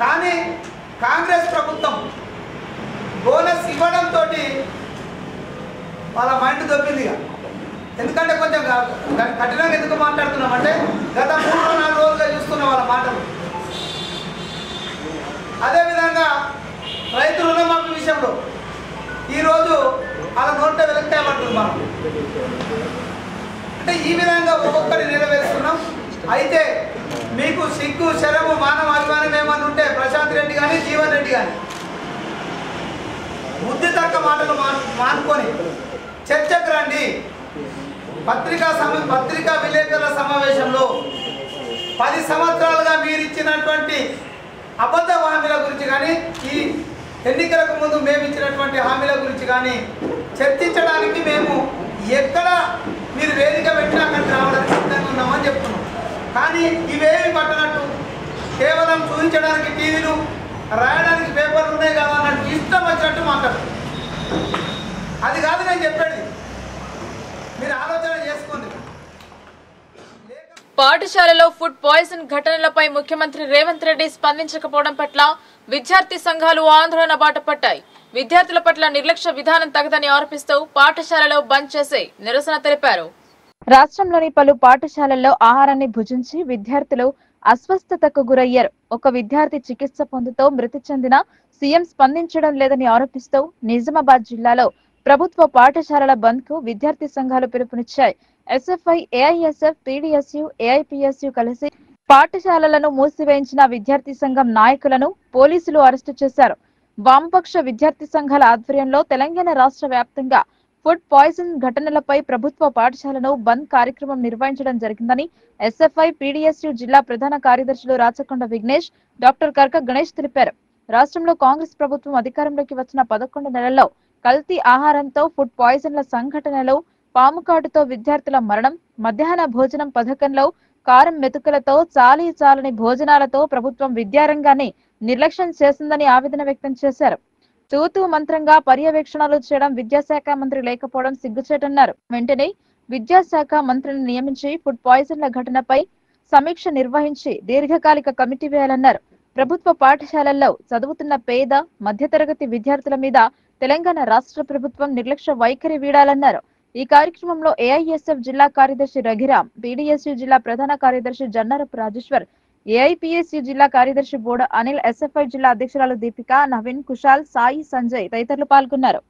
కానీ కాంగ్రెస్ ప్రభుత్వం బోనస్ ఇవ్వడంతో వాళ్ళ మైండ్ దొబ్బింది. ఎందుకంటే కొంచెం కఠినంగా ఎందుకు మాట్లాడుతున్నామంటే గత 3-4 రోజులుగా చూస్తున్న వాళ్ళ మాటలు. అదేవిధంగా రైతు రుణమాఫీ విషయంలో ఈరోజు వాళ్ళ నోట్లో వెలుగుతాయి పడుతుంది మనం. అంటే ఈ విధంగా ఒక్కొక్కటి నెరవేరుస్తున్నాం. అయితే మీకు సిగ్గు, శరము, మానవ అభిమానం ఏమని ఉంటే ప్రశాంత్ రెడ్డి కానీ జీవన్ రెడ్డి కానీ బుద్ధి తక్క మాటలు మానుకొని చర్చకు రండి. పత్రికా విలేకరుల సమావేశంలో 10 సంవత్సరాలుగా మీరు ఇచ్చినటువంటి అబద్ధ హామీల గురించి కానీ, ఈ ఎన్నికలకు ముందు మేము ఇచ్చినటువంటి హామీల గురించి కానీ చర్చించడానికి మేము ఎక్కడ మీరు వేదిక పెట్టినా అక్కడికి రావడానికి సిద్ధంగా ఉన్నామని చెప్తున్నాం. కానీ ఇవేమి పట్టనట్టు కేవలం చూపించడానికి టీవీలు, రాయడానికి పేపర్లు ఉన్నాయి కదా అన్నట్టు ఇష్టం వచ్చినట్టు మాట్లాడు. అది కాదు నేను చెప్పేది, మీరు ఆలోచన చేసుకోండి. పాఠశాలలో ఫుడ్ పాయిజన్ ఘటనలపై ముఖ్యమంత్రి రేవంత్ రెడ్డి స్పందించకపోవడం పట్ల విద్యార్థి సంఘాలు ఆందోళన బాట పట్టాయి. విద్యార్థుల పట్ల నిర్లక్ష్య విధానం తగదని ఆరోపిస్తూ పాఠశాలలో బంద్ చేసి నిరసన తెలిపారు. రాష్ట్రంలోని పలు పాఠశాలల్లో ఆహారాన్ని భుజించి విద్యార్థులు అస్వస్థతకు గురయ్యారు. ఒక విద్యార్థి చికిత్స పొందుతూ మృతి చెందిన సీఎం స్పందించడం లేదని ఆరోపిస్తూ నిజామాబాద్ జిల్లాలో ప్రభుత్వ పాఠశాలల బంద్ కు విద్యార్థి సంఘాలు పిలుపునిచ్చాయి. ఎస్ఎఫ్ఐ, ఏఐఎస్ఎఫ్, పీడీఎస్యు, ఏఐపీఎస్యు కలిసి పాఠశాలలను మూసివేయించిన విద్యార్థి సంఘం నాయకులను పోలీసులు అరెస్టు చేశారు. వామపక్ష విద్యార్థి సంఘాల ఆధ్వర్యంలో తెలంగాణ రాష్ట్ర వ్యాప్తంగా ఫుడ్ పాయిజన్ ఘటనలపై ప్రభుత్వ పాఠశాలను బంద్ కార్యక్రమం నిర్వహించడం జరిగిందని ఎస్ఎఫ్ఐ, పీడీఎస్యు జిల్లా ప్రధాన కార్యదర్శులు రాచకొండ విఘ్నేష్, డాక్టర్ కర్క గణేష్ తెలిపారు. రాష్ట్రంలో కాంగ్రెస్ ప్రభుత్వం అధికారంలోకి వచ్చిన 11 నెలల్లో కల్తీ ఆహారంతో ఫుడ్ పాయిజన్ల సంఘటనలు, పాముకాటుతో విద్యార్థుల మరణం, మధ్యాహ్న భోజనం పథకంలో కారం మెతుకులతో చాలని భోజనాలతో ప్రభుత్వం విద్యారంగాన్ని నిర్లక్ష్యం చేసిందని ఆవేదన వ్యక్తం చేశారు. తూతూ మంత్రంగా పర్యవేక్షణలు చేయడం విద్యాశాఖ మంత్రి లేకపోవడం సిగ్గుచేటన్నారు. వెంటనే విద్యాశాఖ మంత్రిని నియమించి ఫుడ్ పాయిజన్ల ఘటనపై సమీక్ష నిర్వహించి దీర్ఘకాలిక కమిటీ వేయాలన్నారు. ప్రభుత్వ పాఠశాలల్లో చదువుతున్న పేద, మధ్యతరగతి విద్యార్థుల మీద తెలంగాణ రాష్ట్ర ప్రభుత్వం నిర్లక్ష్య వైఖరి వీడాలన్నారు. ఈ కార్యక్రమంలో ఏఐఎస్ఎఫ్ జిల్లా కార్యదర్శి రఘిరాం, పీడీఎస్యు జిల్లా ప్రధాన కార్యదర్శి జన్నారపు రాజేశ్వర్, ఏఐపీఎస్యు జిల్లా కార్యదర్శి బోడ అనిల్, ఎస్ఎఫ్ఐ జిల్లా అధ్యక్షురాలు దీపిక, నవీన్, కుశాల్, సాయి, సంజయ్ తదితరులు పాల్గొన్నారు.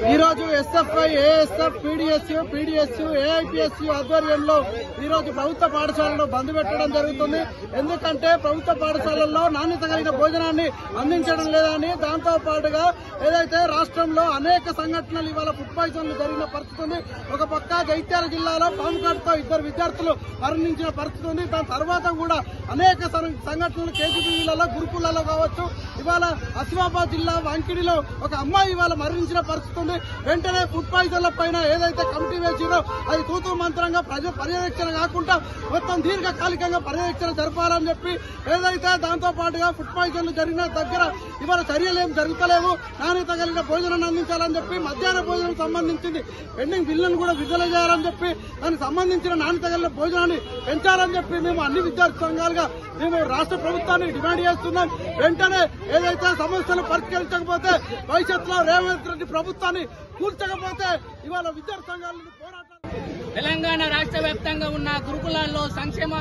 ఈరోజు ఎస్ఎఫ్ఐ, ఏఎస్ఎఫ్, పీడీఎస్యు, ఏఐపిఎస్యు ఆధ్వర్యంలో ఈరోజు ప్రభుత్వ పాఠశాలలో బంద్ పెట్టడం జరుగుతుంది. ఎందుకంటే ప్రభుత్వ పాఠశాలల్లో నాణ్యత కలిగిన భోజనాన్ని అందించడం లేదని, దాంతో పాటుగా ఏదైతే రాష్ట్రంలో అనేక సంఘటనలు ఇవాళ ఫుడ్ పాయిజన్లు జరిగిన పరిస్థితి ఉంది. ఒక పక్క జైత్యాల జిల్లాలో పాముకాటుతో 2 విద్యార్థులు మరణించిన పరిస్థితి ఉంది. దాని తర్వాత కూడా అనేక సంఘటనలు కేజీబీలలో, గురుకులలో కావచ్చు. ఇవాళ ఆసిఫాబాద్ జిల్లా వాంకిడిలో ఒక అమ్మాయి ఇవాళ మరణించిన పరిస్థితి ఉంది. వెంటనే ఫుడ్ పాయిజన్ల పైన ఏదైతే కమిటీ వేసిరో అది తూతూ మంత్రంగా పర్యవేక్షణ కాకుండా మొత్తం దీర్ఘకాలికంగా పర్యవేక్షణ జరపాలని చెప్పి ఏదైతే దాంతో పాటుగా ఫుడ్ పాయిజన్లు జరిగిన దగ్గర ఇవాళ చర్యలు ఏం జరుగుతలేవు, నాణ్యత కలిగిన భోజనాన్ని అందించాలని చెప్పి మధ్యాహ్న భోజనం సంబంధించింది పెండింగ్ బిల్లును కూడా విడుదల చేయాలని చెప్పి దానికి సంబంధించిన నాణ్యత కలిగిన భోజనాన్ని పెంచాలని చెప్పి మేము అన్ని విద్యార్థి సంఘాలుగా మేము రాష్ట్ర ప్రభుత్వాన్ని డిమాండ్ చేస్తున్నాం. వెంటనే ఏదైతే సమస్యలు పరిష్కరించకపోతే భవిష్యత్తులో రేవంత్ రెడ్డి ప్రభుత్వాన్ని కూల్చకపోతే ఇవాళ విద్యార్థి సంఘాలను పోరాటాలు. తెలంగాణ రాష్ట్ర వ్యాప్తంగా ఉన్న గురుకులాల్లో, సంక్షేమ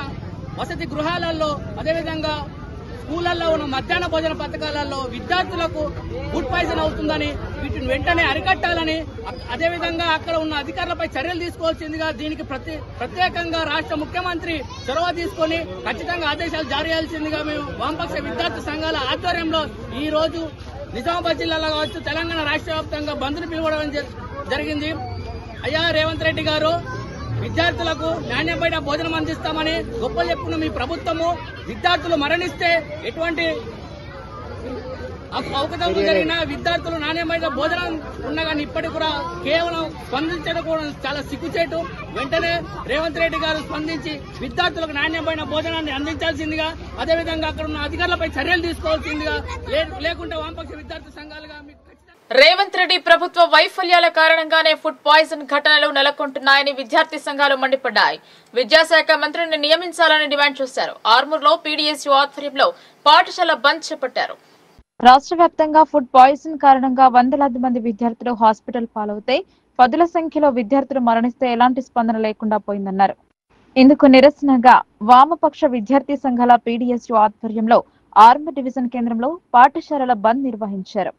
వసతి గృహాలలో, అదేవిధంగా స్కూళ్లలో ఉన్న మధ్యాహ్న భోజన పథకాలలో విద్యార్థులకు ఫుడ్ పాయిజన్ అవుతుందని, వీటిని వెంటనే అరికట్టాలని, అదేవిధంగా అక్కడ ఉన్న అధికారులపై చర్యలు తీసుకోవాల్సిందిగా, దీనికి ప్రత్యేకంగా రాష్ట్ర ముఖ్యమంత్రి చొరవ తీసుకుని ఖచ్చితంగా ఆదేశాలు జారీ చేయాల్సిందిగా మేము వామపక్ష విద్యార్థి సంఘాల ఆధ్వర్యంలో ఈ రోజు నిజామాబాద్ జిల్లాలో కావచ్చు, తెలంగాణ రాష్ట్ర వ్యాప్తంగా బంద్ను పిలువడం జరిగింది. అయ్యా రేవంత్ రెడ్డి గారు, విద్యార్థులకు నాణ్యమైన భోజనం అందిస్తామని గొప్పలు చెప్పుకున్న మీ ప్రభుత్వము విద్యార్థులు మరణిస్తే ఎటువంటి అవకతవకలు జరిగిన విద్యార్థులు నాణ్యమైన భోజనం ఉన్నా కానీ ఇప్పటికి కూడా కేవలం స్పందించడం కూడా చాలా సిగ్గుచేటు. వెంటనే రేవంత్ రెడ్డి గారు స్పందించి విద్యార్థులకు నాణ్యమైన భోజనాన్ని అందించాల్సిందిగా, అదేవిధంగా అక్కడ ఉన్న అధికారులపై చర్యలు తీసుకోవాల్సిందిగా, లేకుంటే వామపక్ష విద్యార్థి సంఘాలుగా రేవంత్ రెడ్డి ప్రభుత్వ వైఫల్యాల కారణంగానే ఫుడ్ పాయిజన్ ఘటనలు నెలకొంటున్నాయని విద్యార్థి సంఘాలు మండిపడ్డాయి. విద్యాశాఖ మంత్రిని నియమించాలని డిమాండ్ చేశారు. ఆర్మూర్లో పీడీఎస్యూ ఆధ్వర్యంలో పాఠశాల బంద్ చేపట్టారు. రాష్ట్ర వ్యాప్తంగా ఫుడ్ పాయిజన్ కారణంగా వందలాది మంది విద్యార్థులు హాస్పిటల్ పాలవుతే, పదుల సంఖ్యలో విద్యార్థులు మరణిస్తే ఎలాంటి స్పందన లేకుండా పోయిందన్నారు. ఇందుకు నిరసనగా వామపక్ష విద్యార్థి సంఘాల పీడీఎస్యూ ఆధ్వర్యంలో ఆర్మూర్ డివిజన్ కేంద్రంలో పాఠశాలల బంద్ నిర్వహించారు.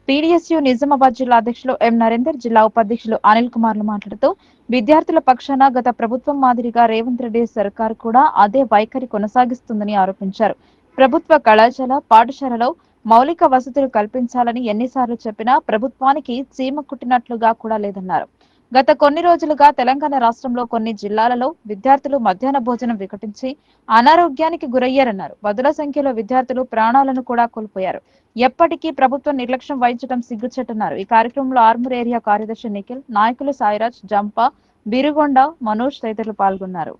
పీడీఎస్యూ నిజామాబాద్ జిల్లా అధ్యక్షులు ఎం నరేందర్, జిల్లా ఉపాధ్యక్షులు అనిల్ కుమార్లు మాట్లాడుతూ విద్యార్థుల పక్షాన గత ప్రభుత్వం మాదిరిగా రేవంత్ రెడ్డి సర్కార్ కూడా అదే వైఖరి కొనసాగిస్తుందని ఆరోపించారు. ప్రభుత్వ కళాశాల, పాఠశాలలో మౌలిక వసతులు కల్పించాలని ఎన్నిసార్లు చెప్పినా ప్రభుత్వానికి చీమ కుట్టినట్లుగా కూడా లేదన్నారు. గత కొన్ని రోజులుగా తెలంగాణ రాష్ట్రంలో కొన్ని జిల్లాలలో విద్యార్థులు మధ్యాహ్న భోజనం వికటించి అనారోగ్యానికి గురయ్యారన్నారు. పదుల సంఖ్యలో విద్యార్థులు ప్రాణాలను కూడా కోల్పోయారు. ఎప్పటికీ ప్రభుత్వం నిర్లక్ష్యం వహించడం సిగ్గుచేటన్నారు. ఈ కార్యక్రమంలో ఆర్మూర్ ఏరియా కార్యదర్శి నిఖిల్, నాయకులు సాయిరాజ్, జంపా, బిరుగొండ, మనోజ్ తదితరులు పాల్గొన్నారు.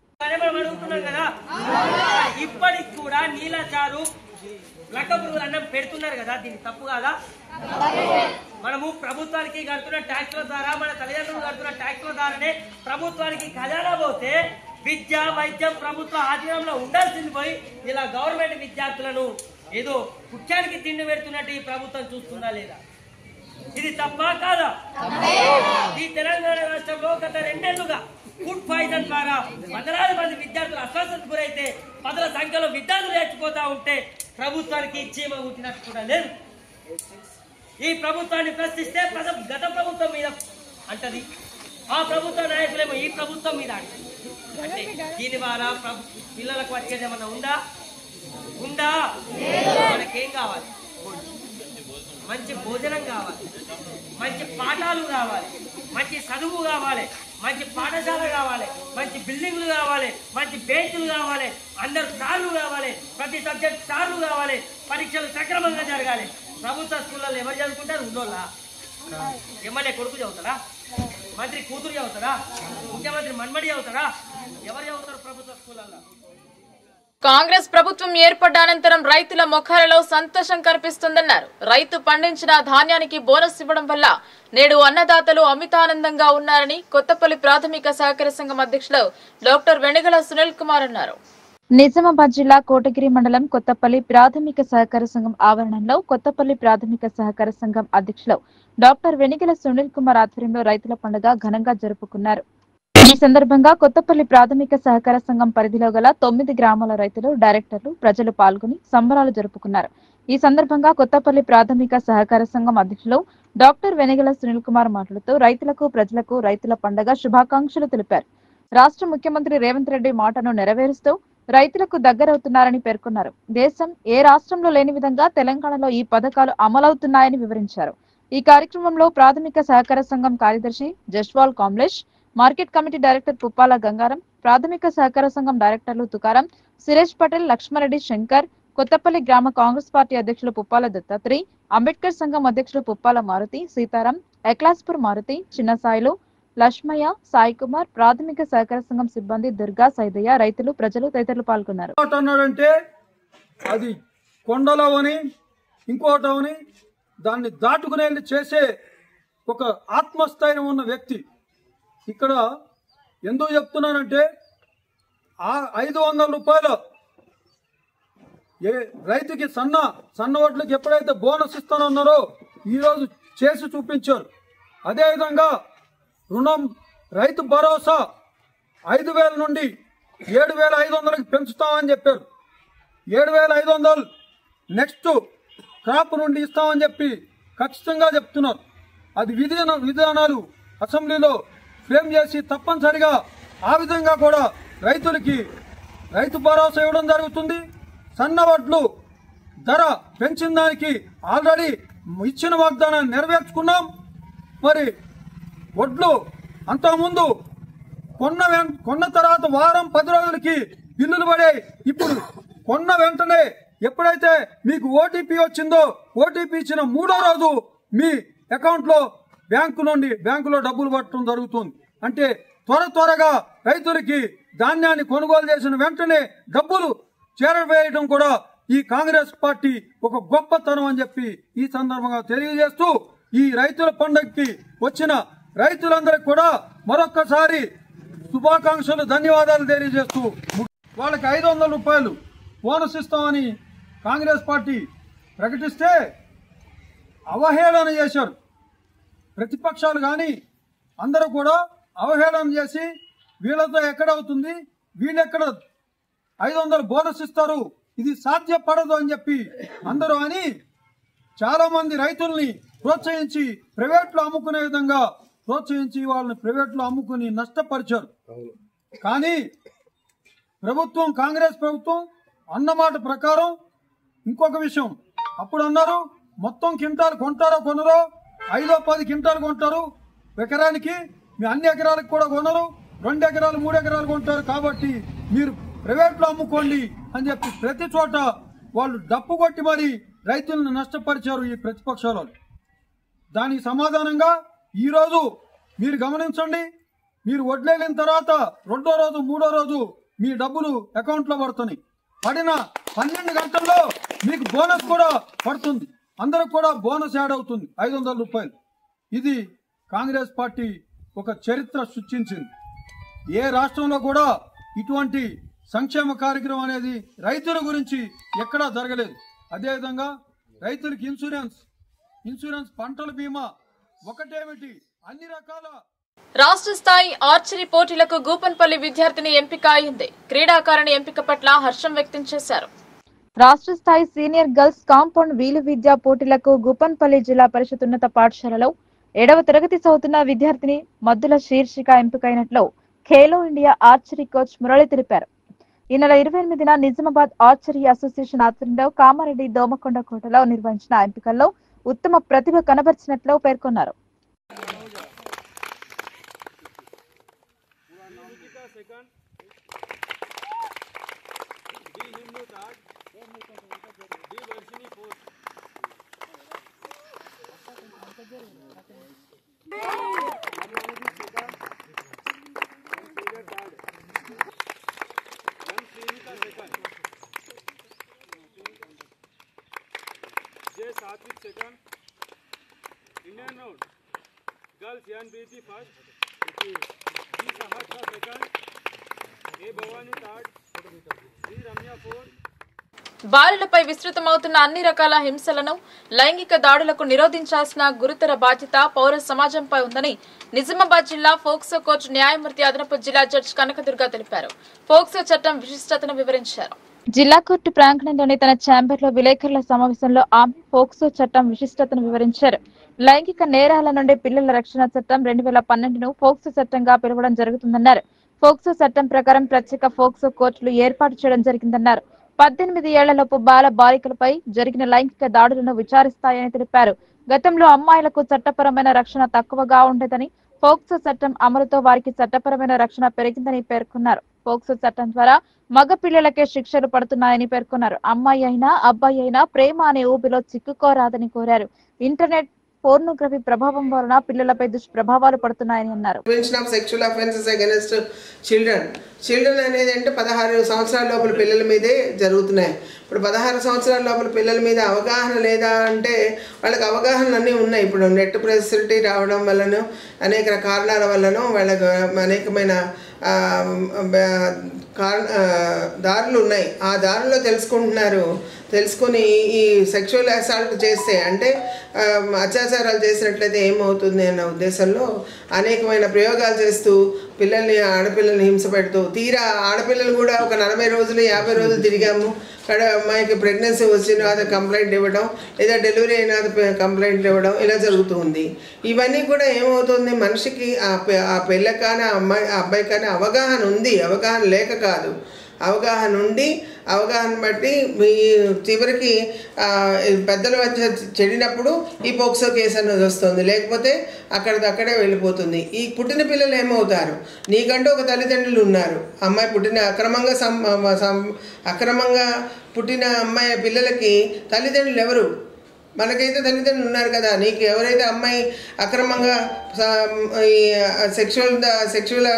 ఇప్పటికి కూడా నీలచారు లక్కపురుగులు అన్నం పెడుతున్నారు కదా, దీన్ని తప్పు కాదా? మనము ప్రభుత్వానికి కడుతున్న ట్యాక్సుల ద్వారా, మన తల్లిదండ్రులు కడుతున్న ట్యాక్సుల ద్వారానే ప్రభుత్వానికి ఖజానా పోతే విద్య, వైద్యం ప్రభుత్వ ఆధీనంలో ఉండాల్సింది పోయి ఇలా గవర్నమెంట్ విద్యార్థులను ఏదో కుట్టానికి తిండి పెడుతున్నట్టు ఈ ప్రభుత్వం చూస్తుందా లేదా? ఇది తప్పా కాదా? ఈ తెలంగాణ రాష్ట్రంలో గత 2 ఏళ్లుగా ఫుడ్ పాయిజన్ ద్వారా వందలాది మంది విద్యార్థులు అస్వస్థతకు గురైతే, పదుల సంఖ్యలో విద్యార్థులు చచ్చిపోతా ఉంటే ప్రభుత్వానికి చీమ కుట్టినట్టు కూడా లేదు. ఈ ప్రభుత్వాన్ని ప్రశ్నిస్తే గత ప్రభుత్వం మీద అంటది, ఆ ప్రభుత్వ నాయకులేమో ఈ ప్రభుత్వం మీద అంటది. అంటే దీని ద్వారా పిల్లలకు వచ్చేది ఏమన్నా ఉందా? మనకేం కావాలి? మంచి భోజనం కావాలి, మంచి పాఠాలు కావాలి, మంచి చదువు కావాలి, మంచి పాఠశాల కావాలి, మంచి బిల్డింగ్లు కావాలి, మంచి బెంచ్లు కావాలి, అందరు సార్లు కావాలి, ప్రతి సబ్జెక్ట్ సార్లు కావాలి, పరీక్షలు సక్రమంగా జరగాలి. ప్రభుత్వ స్కూళ్ళలో ఎవరు చదువుకుంటారు? ఉన్నోళ్ళ? ఎమ్మెల్యే కొడుకు చదువుతారా? మంత్రి కూతురు చదువుతారా? ముఖ్యమంత్రి మన్మడి చదువుతారా? ఎవరు చదువుతారు ప్రభుత్వ స్కూళ్ళల్లో? కాంగ్రెస్ ప్రభుత్వం ఏర్పడ్డ అనంతరం రైతుల ముఖాలలో సంతోషం కనిపిస్తుందన్నారు. రైతు పండించిన ధాన్యానికి బోనస్ ఇవ్వడం వల్ల నేడు అన్నదాతలు అమితానందంగా ఉన్నారని కొత్తపల్లి ప్రాథమిక సహకార సంఘం అధ్యక్షులు డాక్టర్ వెనిగల సునీల్ కుమార్ అన్నారు. నిజామాబాద్ జిల్లా కోటగిరి మండలం కొత్తపల్లి ప్రాథమిక సహకార సంఘం ఆవరణంలో కొత్తపల్లి ప్రాథమిక సహకార సంఘం అధ్యక్షులు డాక్టర్ వెనిగల సునీల్ కుమార్ ఆధ్వర్యంలో రైతుల పండుగ ఘనంగా జరుపుకున్నారు. ఈ సందర్భంగా కొత్తపల్లి ప్రాథమిక సహకార సంఘం పరిధిలో గల 9 గ్రామాల రైతులు, డైరెక్టర్లు, ప్రజలు పాల్గొని సంబరాలు జరుపుకున్నారు. ఈ సందర్భంగా కొత్తపల్లి ప్రాథమిక సహకార సంఘం అధ్యక్షులు డాక్టర్ వెనిగల సునీల్ కుమార్ మాట్లాడుతూ రైతులకు ప్రజలకు రైతుల పండగ శుభాకాంక్షలు తెలిపారు. రాష్ట్ర ముఖ్యమంత్రి రేవంత్ రెడ్డి మాటను నెరవేరుస్తూ రైతులకు దగ్గరవుతున్నారని పేర్కొన్నారు. దేశం ఏ రాష్ట్రంలో లేని విధంగా తెలంగాణలో ఈ పథకాలు అమలవుతున్నాయని వివరించారు. ఈ కార్యక్రమంలో ప్రాథమిక సహకార సంఘం కార్యదర్శి Jaswal Kamlesh, market committee director Puppala Gangaram, ప్రాథమిక సహకార సంఘం డైరెక్టర్లు తుకారం, సురేష్ పటేల్, లక్ష్మారెడ్డి, శంకర్, కొత్తపల్లి గ్రామ కాంగ్రెస్ పార్టీ అధ్యక్షులు పుప్పాల దత్తాత్రి, అంబేద్కర్ సంఘం అధ్యక్షులు పుప్పాల మారుతి, సీతారాం, ఎక్లాస్పూర్ మారుతి, చిన్నసాయిలు, లక్ష్మయ్య, సాయి కుమార్, ప్రాథమిక సహకార సంఘం సిబ్బంది, దుర్గా, సైదయ్య, రైతులు, ప్రజలు తదితరులు పాల్గొన్నారు. అన్నాడంటే అది కొండలవని ఇంకోటవని దాన్ని దాటుకునే చేసే ఒక ఆత్మస్థైర్యం ఉన్న వ్యక్తి. ఇక్కడ ఎందుకు చెప్తున్నానంటే 500 రూపాయలు రైతుకి సన్న ఓట్లకి ఎప్పుడైతే బోనస్ ఇస్తానన్నారో ఈరోజు చేసి చూపించారు. అదేవిధంగా రుణం రైతు భరోసా 5,000 నుండి 7,500కి పెంచుతామని చెప్పారు. 7,500 నెక్స్ట్ క్రాప్ నుండి ఇస్తామని చెప్పి ఖచ్చితంగా చెప్తున్నారు. అది విధానాలు అసెంబ్లీలో ఫ్రేమ్ చేసి తప్పనిసరిగా ఆ విధంగా కూడా రైతులకి రైతు భరోసా ఇవ్వడం జరుగుతుంది. సన్న వడ్లు ధర పెంచిన దానికి ఆల్రెడీ ఇచ్చిన వాగ్దానాన్ని నెరవేర్చుకున్నాం. మరి వడ్లు అంతకుముందు కొన్న తర్వాత వారం 10 రోజులకి బిల్లులు పడే, ఇప్పుడు కొన్న వెంటనే ఎప్పుడైతే మీకు ఓటీపీ వచ్చిందో ఓటీపీ ఇచ్చిన 3వ రోజు మీ అకౌంట్లో బ్యాంకులో డబ్బులు పట్టడం జరుగుతుంది. అంటే త్వరగా రైతులకి ధాన్యాన్ని కొనుగోలు చేసిన వెంటనే డబ్బులు చేరవేయడం కూడా ఈ కాంగ్రెస్ పార్టీ ఒక గొప్పతనం అని చెప్పి ఈ సందర్భంగా తెలియజేస్తూ ఈ రైతుల పండుగకి వచ్చిన రైతులందరికీ కూడా మరొక్కసారి శుభాకాంక్షలు, ధన్యవాదాలు తెలియజేస్తూ వాళ్ళకి 500 రూపాయలు బోనస్ ఇస్తామని కాంగ్రెస్ పార్టీ ప్రకటిస్తే అవహేళన చేశారు. ప్రతిపక్షాలు కానీ అందరూ కూడా అవహేళన చేసి వీళ్ళతో ఎక్కడవుతుంది, వీళ్ళెక్కడ 500 బోనస్ ఇస్తారు, ఇది సాధ్యపడదు అని చెప్పి అందరూ అని చాలా మంది రైతుల్ని ప్రోత్సహించి ప్రైవేట్లో అమ్ముకునే విధంగా ప్రోత్సహించి వాళ్ళని ప్రైవేట్లో అమ్ముకుని నష్టపరిచారు. కానీ ప్రభుత్వం, కాంగ్రెస్ ప్రభుత్వం అన్నమాట ప్రకారం ఇంకొక విషయం, అప్పుడు అన్నారు మొత్తం క్వింటాలు కొంటారో కొనరో 5-10 క్వింటాలు కొంటారు ఎకరానికి, మీ అన్ని ఎకరాలకు కూడా కొనరు, 2 ఎకరాలు 3 ఎకరాలు కొంటారు, కాబట్టి మీరు ప్రైవేట్లో అమ్ముకోండి అని చెప్పి ప్రతి చోట వాళ్ళు డప్పు కొట్టి మరి రైతులను నష్టపరిచారు ఈ ప్రతిపక్షాలు. దానికి సమాధానంగా ఈరోజు మీరు గమనించండి, మీరు వడ్లేలిన తర్వాత 2వ రోజు 3వ రోజు మీ డబ్బులు అకౌంట్లో పడుతున్నాయి. పడిన 12 గంటల్లో మీకు బోనస్ కూడా పడుతుంది. అందరికి కూడా బోనస్ యాడ్ అవుతుంది 500 రూపాయలు. ఇది కాంగ్రెస్ పార్టీ ఒక చరిత్ర సృష్టించింది. ఏ రాష్ట్రంలో కూడా ఇటువంటి సంక్షేమ కార్యక్రమం అనేది రైతుల గురించి ఎక్కడా జరగలేదు. అదేవిధంగా రైతులకి ఇన్సూరెన్స్ పంటల బీమా ఒకటేమిటి అన్ని రకాల. రాష్ట్ర స్థాయి ఆర్చరీ పోటీలకు గూపన్పల్లి విద్యార్థిని ఎంపిక అయింది. క్రీడాకారిణి ఎంపిక పట్ల హర్షం వ్యక్తం చేశారు. రాష్ట్ర స్థాయి సీనియర్ గర్ల్స్ కాంపౌండ్ వీలు విద్యా పోటీలకు గూపన్పల్లి జిల్లా పరిషత్ ఉన్నత పాఠశాలలో 7వ తరగతి చదువుతున్న విద్యార్థిని మద్దుల శీర్షిక ఎంపికైనట్లు Khelo India archery coach Murali తెలిపారు. ఈ నెల 28న నిజామాబాద్ ఆర్చరీ అసోసియేషన్ ఆధ్వర్యంలో కామారెడ్డి దోమకొండ కోటలో నిర్వహించిన ఎంపికల్లో ఉత్తమ ప్రతిభ కనబర్చినట్లు పేర్కొన్నారు. Satvik second, Indian round, girls Yan Preeti first, B Saharsha second, A Bhavani third, B Ramya fourth. బాలులపై విస్తృతమవుతున్న అన్ని రకాల హింసలను, లైంగిక దాడులకు నిరోధించాల్సిన గురుతర బాధ్యత పౌర సమాజంపై ఉందని నిజామాబాద్ జిల్లా ఫోక్సో కోర్టు న్యాయమూర్తి అదనపు జిల్లా జడ్జి కనకదుర్గ తెలిపారు. ఫోక్సో చట్టం విశిష్టతను వివరించారు. జిల్లా కోర్టు ప్రాంగణంలోని తన ఛాంబర్లో విలేకరుల సమావేశంలో ఆమె ఫోక్సో చట్టం విశిష్టతను వివరించారు. లైంగిక నేరాల నుండి పిల్లల రక్షణ చట్టం 2012ను ఫోక్సో చట్టంగా పిలవడం జరుగుతుందన్నారు. ఫోక్సో చట్టం ప్రకారం ప్రత్యేక ఫోక్సో కోర్టులు ఏర్పాటు చేయడం జరిగిందన్నారు. 18 ఏళ్లలోపు బాల బాలికలపై జరిగిన లైంగిక దాడులను విచారిస్తాయని తెలిపారు. గతంలో అమ్మాయిలకు చట్టపరమైన రక్షణ తక్కువగా ఉండేదని, ఫోక్సో చట్టం అమలుతో వారికి చట్టపరమైన రక్షణ పెరిగిందని పేర్కొన్నారు. ఫోక్సో చట్టం ద్వారా మగ పిల్లలకే శిక్షలు పడుతున్నాయని పేర్కొన్నారు. అమ్మాయి అయినా అబ్బాయి అయినా ప్రేమ అనే ఊబిలో చిక్కుకోరాదని కోరారు. ఇంటర్నెట్ పోర్నోగ్రఫీ ప్రభావం వలన పిల్లలపై దుష్ప్రభావాలు పడుతున్నాయని అన్నారు. Prevention of sexual offences against children అనేది అంటే 16 సంవత్సరాల లోపల పిల్లల మీదే జరుగుతున్నాయి. ఇప్పుడు 16 సంవత్సరాల లోపల పిల్లల మీద అవగాహన లేదా అంటే వాళ్ళకి అవగాహన అన్నీ ఉన్నాయి. ఇప్పుడు నెట్ ఫెసిలిటీ రావడం వల్లనూ అనేక కారణాల వల్లనూ వాళ్ళకు అనేకమైన దారులు ఉన్నాయి. ఆ దారుల్లో తెలుసుకొని ఈ సెక్షువల్ అసాల్ట్ చేస్తే అంటే అత్యాచారాలు చేసినట్లయితే ఏమవుతుంది అన్న ఉద్దేశంలో అనేకమైన ప్రయోగాలు చేస్తూ ఆడపిల్లల్ని హింస పెడుతూ తీరా ఆడపిల్లలు కూడా ఒక 40 రోజులు 50 రోజులు తిరిగాము, అమ్మాయికి ప్రెగ్నెన్సీ వచ్చిన అది కంప్లైంట్ ఇవ్వడం, లేదా డెలివరీ అయినా కంప్లైంట్ ఇవ్వడం ఇలా జరుగుతుంది. ఇవన్నీ కూడా ఏమవుతుంది, మనిషికి ఆ పిల్ల కానీ ఆ అబ్బాయి కానీ అవగాహన ఉంది, అవగాహన లేక కాదు, అవగాహన ఉండి అవగాహన బట్టి మీ చివరికి పెద్దల మధ్య చెడినప్పుడు ఈ పోక్సో కేసు అన్నది వస్తుంది, లేకపోతే అక్కడే వెళ్ళిపోతుంది. ఈ పుట్టిన పిల్లలు ఏమవుతారు, నీకంటూ ఒక తల్లిదండ్రులు ఉన్నారు. అమ్మాయి పుట్టిన అక్రమంగా పుట్టిన అమ్మాయి పిల్లలకి తల్లిదండ్రులు ఎవరు? మనకైతే తల్లిదండ్రులు ఉన్నారు కదా. నీకు ఎవరైతే అమ్మాయి అక్రమంగా ఈ సెక్షువల్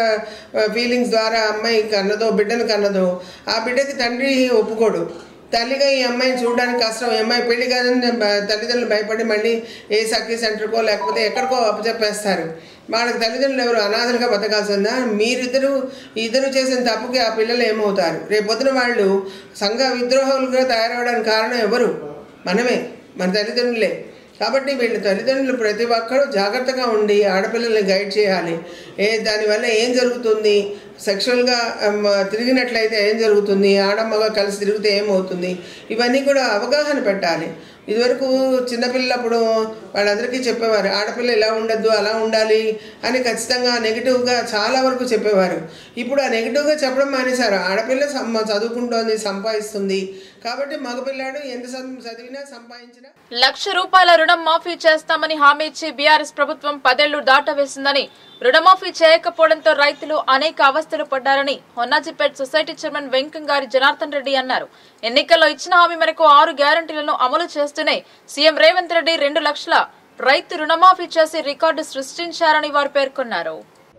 ఫీలింగ్స్ ద్వారా అమ్మాయి కన్నదో, బిడ్డను కన్నదో, ఆ బిడ్డకి తండ్రి ఒప్పుకోడు. తల్లిగా ఈ అమ్మాయిని చూడడానికి కష్టం. ఈ అమ్మాయి పెళ్లి కాదని తల్లిదండ్రులు భయపడి మళ్ళీ ఏ సఖీ సెంటర్కో లేకపోతే ఎక్కడికో అప్పచెప్పేస్తారు. వాళ్ళకి తల్లిదండ్రులు ఎవరు? అనాథలుగా బతకాల్సిందా? ఇద్దరు చేసిన తప్పుకి ఆ పిల్లలు ఏమవుతారు? రేపొద్దున వాళ్ళు సంఘ విద్రోహాలుగా తయారవడానికి కారణం ఎవరు? మనమే, మన తల్లిదండ్రులే. కాబట్టి వీళ్ళ తల్లిదండ్రులు ప్రతి ఒక్కరూ జాగ్రత్తగా ఉండి ఆడపిల్లల్ని గైడ్ చేయాలి. దానివల్ల ఏం జరుగుతుంది, సెక్షువల్గా తిరిగినట్లయితే ఏం జరుగుతుంది, ఆడమ్మగా కలిసి తిరిగితే ఏమవుతుంది, ఇవన్నీ కూడా అవగాహన పెట్టాలి. ఇదివరకు చిన్నపిల్లప్పుడు వాళ్ళందరికీ చెప్పేవారు, ఆడపిల్ల ఇలా ఉండద్దు అలా ఉండాలి అని ఖచ్చితంగా నెగిటివ్గా చాలా వరకు చెప్పేవారు. ఇప్పుడు ఆ నెగిటివ్గా చెప్పడం మానేశారు. ఆడపిల్ల చదువుకుంటోంది, సంపాదిస్తుంది, కాబట్టి మగపిల్లాడు ఎంత చదివినా సంపాదించినా. ₹1,00,000 రుణం మాఫీ చేస్తామని హామీ ఇచ్చి బీఆర్ఎస్ ప్రభుత్వం 10 ఏళ్లు దాటవేసిందని, రుణమాఫీ చేయకపోవడంతో రైతులు అనేక అవస్థలు పడ్డారని హొన్నాజిపేట్ సొసైటీ చైర్మన్ వెంకంగారి జనార్దన్ రెడ్డి అన్నారు. ఎన్నికల్లో ఇచ్చిన హామీ మేరకు 6 గ్యారంటీలను అమలు చేస్తూనే సీఎం రేవంత్ రెడ్డి 2 లక్షల రైతు రుణమాఫీ చేసి రికార్డు సృష్టించారని వారు పేర్కొన్నారు.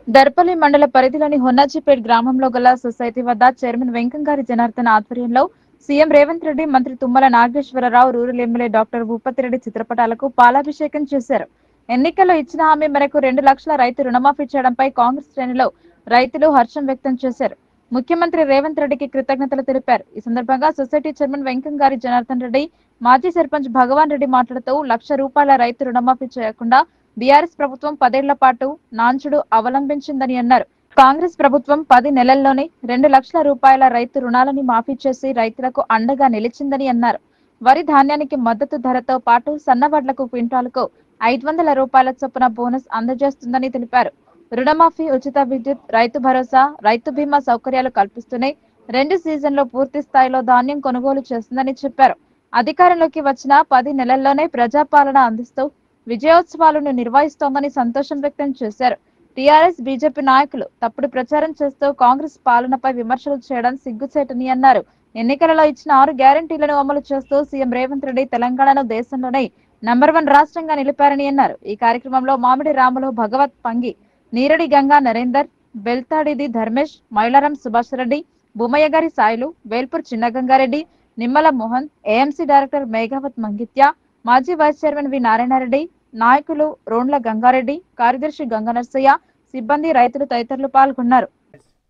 దర్పల్లి మండల పరిధిలోని హొన్నాజిపేట్ గ్రామంలో గల సొసైటీ వద్ద చైర్మన్ వెంకంగారి జనార్దన్ ఆధ్వర్యంలో సీఎం రేవంత్ రెడ్డి, మంత్రి Tummala Nageswara Rao, rural MLA doctor Bhupathi Reddy చిత్రపటాలకు పాలాభిషేకం చేశారు. ఎన్నికల్లో ఇచ్చిన హామీ మేరకు 2 లక్షల రైతు రుణమాఫీ చేయడంపై కాంగ్రెస్ శ్రేణులు రైతులు హర్షం వ్యక్తం చేశారు. ముఖ్యమంత్రి రేవంత్ రెడ్డికి కృతజ్ఞతలు తెలిపారు. ఈ సందర్భంగా సొసైటీ చైర్మన్ వెంకంగారి జనార్దన్ రెడ్డి, మాజీ సర్పంచ్ భగవాన్ రెడ్డి మాట్లాడుతూ ₹1,00,000 రైతు రుణమాఫీ చేయకుండా బీఆర్ఎస్ ప్రభుత్వం 10 ఏళ్ల పాటు నాంచుడు అవలంబించిందని అన్నారు. కాంగ్రెస్ ప్రభుత్వం 10 నెలల్లోనే ₹2,00,000 రైతు రుణాలని మాఫీ చేసి రైతులకు అండగా నిలిచిందని అన్నారు. వరి ధాన్యానికి మద్దతు ధరతో పాటు సన్నవడ్లకు క్వింటాలకు ₹500 చొప్పున బోనస్ అందజేస్తుందని తెలిపారు. రుణమాఫీ, ఉచిత విద్యుత్, రైతు భరోసా, రైతు బీమా సౌకర్యాలు కల్పిస్తూనే 2 సీజన్లో పూర్తి స్థాయిలో ధాన్యం కొనుగోలు చేస్తుందని చెప్పారు. అధికారంలోకి వచ్చిన 10 నెలల్లోనే ప్రజాపాలన అందిస్తూ విజయోత్సవాలను నిర్వహిస్తోందని సంతోషం వ్యక్తం చేశారు. టీఆర్ఎస్, బీజేపీ నాయకులు తప్పుడు ప్రచారం చేస్తూ కాంగ్రెస్ పాలనపై విమర్శలు చేయడం సిగ్గుచేటని అన్నారు. ఎన్నికలలో ఇచ్చిన 6 గ్యారంటీలను అమలు చేస్తూ సీఎం రేవంత్ రెడ్డి తెలంగాణను దేశంలోనే నంబర్ 1 రాష్ట్రంగా నిలిపారని అన్నారు. ఈ కార్యక్రమంలో మామిడి రాములు, భగవత్ పంగి, నీరడి గంగా నరేందర్, బెల్తాడిది ధర్మేష్, మైలారం సుభాష్ రెడ్డి, భూమయ్యగారి సాయిలు, వేల్పూర్ చిన్నగంగారెడ్డి, నిమ్మల మోహన్, ఏఎంసీ డైరెక్టర్ మేఘావత్ మంగిత్య, మాజీ వైస్ చైర్మన్ వి నారాయణరెడ్డి, నాయకులు రోండ్ల గంగారెడ్డి, కార్యదర్శి గంగనర్సయ్య, సిబ్బంది, రైతులు తదితరులు పాల్గొన్నారు.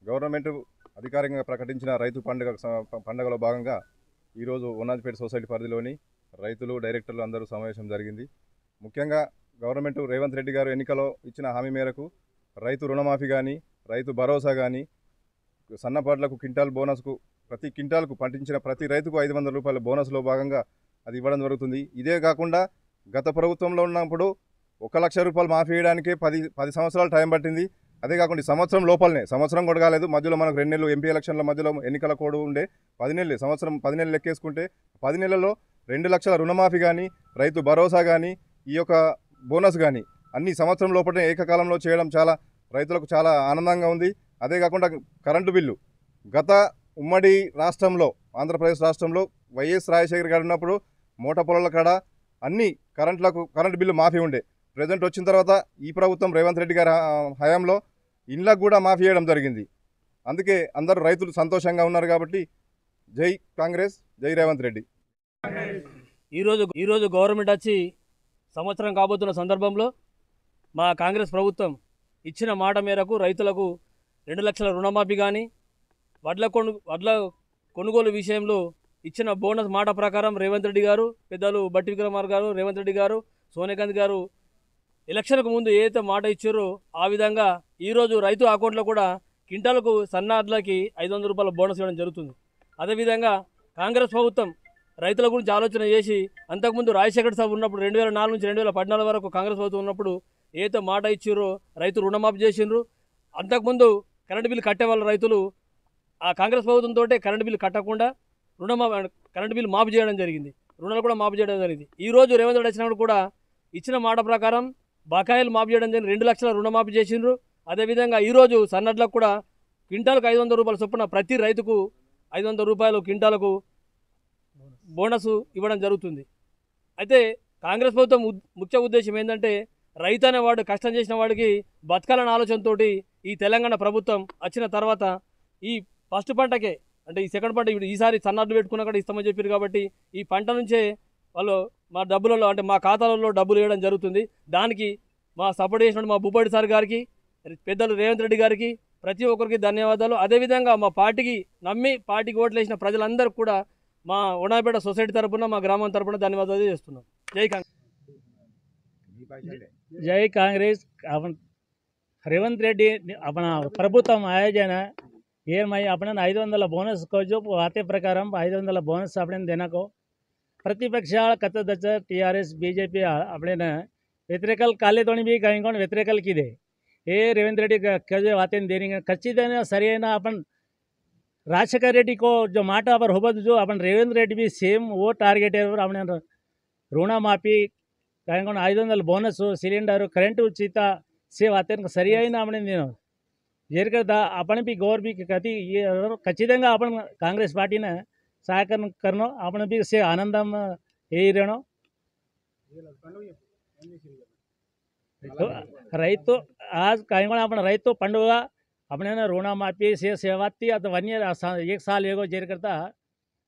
గవర్నమెంట్ అధికారికంగా ప్రకటించిన రైతు పండుగలో భాగంగా ఈరోజు హొన్నాజిపేట సొసైటీ పరిధిలోని రైతులు, డైరెక్టర్లు అందరూ సమావేశం జరిగింది. ముఖ్యంగా గవర్నమెంట్ రేవంత్ రెడ్డి గారు ఎన్నికలో ఇచ్చిన హామీ మేరకు రైతు రుణమాఫీ కానీ, రైతు భరోసా కానీ, సన్నపాట్లకు క్వింటాల్ బోనస్కు ప్రతి క్వింటాల్కు పండించిన ప్రతి రైతుకు ₹500 బోనస్లో భాగంగా అది ఇవ్వడం జరుగుతుంది. ఇదే కాకుండా గత ప్రభుత్వంలో ఉన్నప్పుడు ₹1,00,000 మాఫీ చేయడానికి 10 సంవత్సరాలు టైం పట్టింది. అదే కాకుండా ఈ సంవత్సరం లోపలనే, సంవత్సరం కూడా కాలేదు, మధ్యలో మనకు 2 నెలలు ఎంపీ ఎలక్షన్ల మధ్యలో ఎన్నికల కోడ్ ఉండే 10 నెలలు, సంవత్సరం 10 నెలలు లెక్కేసుకుంటే 10 నెలల్లో 2 లక్షల రుణమాఫీ కానీ, రైతు భరోసా కానీ, ఈ యొక్క బోనస్ కానీ అన్ని సంవత్సరం లోపలనే ఏకకాలంలో చేయడం చాలా రైతులకు చాలా ఆనందంగా ఉంది. అదే కాకుండా కరెంటు బిల్లు గత ఉమ్మడి రాష్ట్రంలో, ఆంధ్రప్రదేశ్ రాష్ట్రంలో వైఎస్ రాజశేఖర్ గారు ఉన్నప్పుడు మోటార్ పొలాల కాడ అన్ని కరెంటు బిల్లు మాఫీ ఉండే. ప్రెజెంట్ వచ్చిన తర్వాత ఈ ప్రభుత్వం రేవంత్ రెడ్డి గారి హయాంలో ఇండ్లకు కూడా మాఫీ చేయడం జరిగింది. అందుకే అందరూ రైతులు సంతోషంగా ఉన్నారు. కాబట్టి జై కాంగ్రెస్, జై రేవంత్ రెడ్డి. ఈరోజు గవర్నమెంట్ వచ్చి సంవత్సరం కాబోతున్న సందర్భంలో మా కాంగ్రెస్ ప్రభుత్వం ఇచ్చిన మాట మేరకు రైతులకు 2 లక్షల రుణమాఫీ కానీ, వడ్ల కొనుగోలు విషయంలో ఇచ్చిన బోనస్ మాట ప్రకారం రేవంత్ రెడ్డి గారు, పెద్దలు బట్టి విక్రమార్క గారు, రేవంత్ రెడ్డి గారు, సోనియా గాంధీ గారు ఎలక్షన్కు ముందు ఏదైతే మాట ఇచ్చారో ఆ విధంగా ఈరోజు రైతు అకౌంట్లో కూడా క్వింటాలకు సన్నాడ్లకి ₹500 బోనస్ ఇవ్వడం జరుగుతుంది. అదేవిధంగా కాంగ్రెస్ ప్రభుత్వం రైతుల గురించి ఆలోచన చేసి అంతకుముందు రాజశేఖర్ సాబ్ ఉన్నప్పుడు 2004 నుంచి 2014 వరకు కాంగ్రెస్ ప్రభుత్వం ఉన్నప్పుడు ఏదైతే మాట ఇచ్చారో రైతు రుణమాఫీ చేసిండ్రు. అంతకుముందు కరెంటు బిల్లు కట్టేవాళ్ళ రైతులు ఆ కాంగ్రెస్ ప్రభుత్వంతో కరెంటు బిల్లు కట్టకుండా కరెంటు బిల్లు మాఫీ చేయడం జరిగింది, రుణాలు కూడా మాఫీ చేయడం జరిగింది. ఈరోజు రేవంత్ రెడ్డి వచ్చినప్పుడు కూడా ఇచ్చిన మాట ప్రకారం బకాయిలు మాఫీ చేయడం జరిగింది, 2 లక్షల రుణమాఫీ చేసిండ్రు. అదేవిధంగా ఈరోజు సన్నడ్లకు కూడా క్వింటాలకు ₹500 చొప్పున ప్రతి రైతుకు ₹500 క్వింటాలకు బోనస్ ఇవ్వడం జరుగుతుంది. అయితే కాంగ్రెస్ ప్రభుత్వం ముఖ్య ఉద్దేశం ఏంటంటే రైతు అనేవాడు కష్టం చేసిన వాడికి బతకాలన్న ఆలోచనతో ఈ తెలంగాణ ప్రభుత్వం వచ్చిన తర్వాత ఈ ఫస్ట్ పంటకే, అంటే ఈ సెకండ్ పంట ఈసారి సన్నడ్లు పెట్టుకున్నా కూడా ఇస్తామని చెప్పారు. కాబట్టి ఈ పంట నుంచే వాళ్ళు మా డబ్బులలో, అంటే మా ఖాతాలలో డబ్బులు వేయడం జరుగుతుంది. దానికి మా సపోర్ట్ చేసిన మా భూపాటి సార్ గారికి, పెద్దలు రేవంత్ రెడ్డి గారికి, ప్రతి ఒక్కరికి ధన్యవాదాలు. అదేవిధంగా మా పార్టీకి నమ్మి పార్టీకి ఓట్లు వేసిన ప్రజలందరికీ కూడా మా ఉడాపేట సొసైటీ తరపున, మా గ్రామం తరపున ధన్యవాదాలు చేస్తున్నాం. జై కాంగ్రెస్. जय कांग्रेस। अपन रेवंत रेड्डी अपना प्रभुत्व आयोजन ये मैं अपने 500 बोनस को जो वाते प्रकार 500 बोनस अपने देना को प्रतिपक्ष कत्तदच TRS BJP अपने व्यतिरेकल काले तो भी कहीं कौन व्यतिरेकल की दे ये रेवंत रेड्डी जो वाते देने खचित सरी अपन राजशेखर रेड्डी को जो माटा पर होबद जो अपन रेवंत रेड्डी भी सेम वो टारगेट है अपने ऋण माफी कहीं 500 बोनस सिलेंडर करेंट उचित से वाते सरी अपने నేను జరిగదా आपण भी गौर भी कति ये ఖచ్చితంగా अपन कांग्रेस पार्टी ने सहकार करनो आपण भी से आनंदम ये रहनो రైతు आज कहीं अपन రైతు పండుగ अपने ऋण माफी से सेवाती अथवा एक साल एगो जेर करता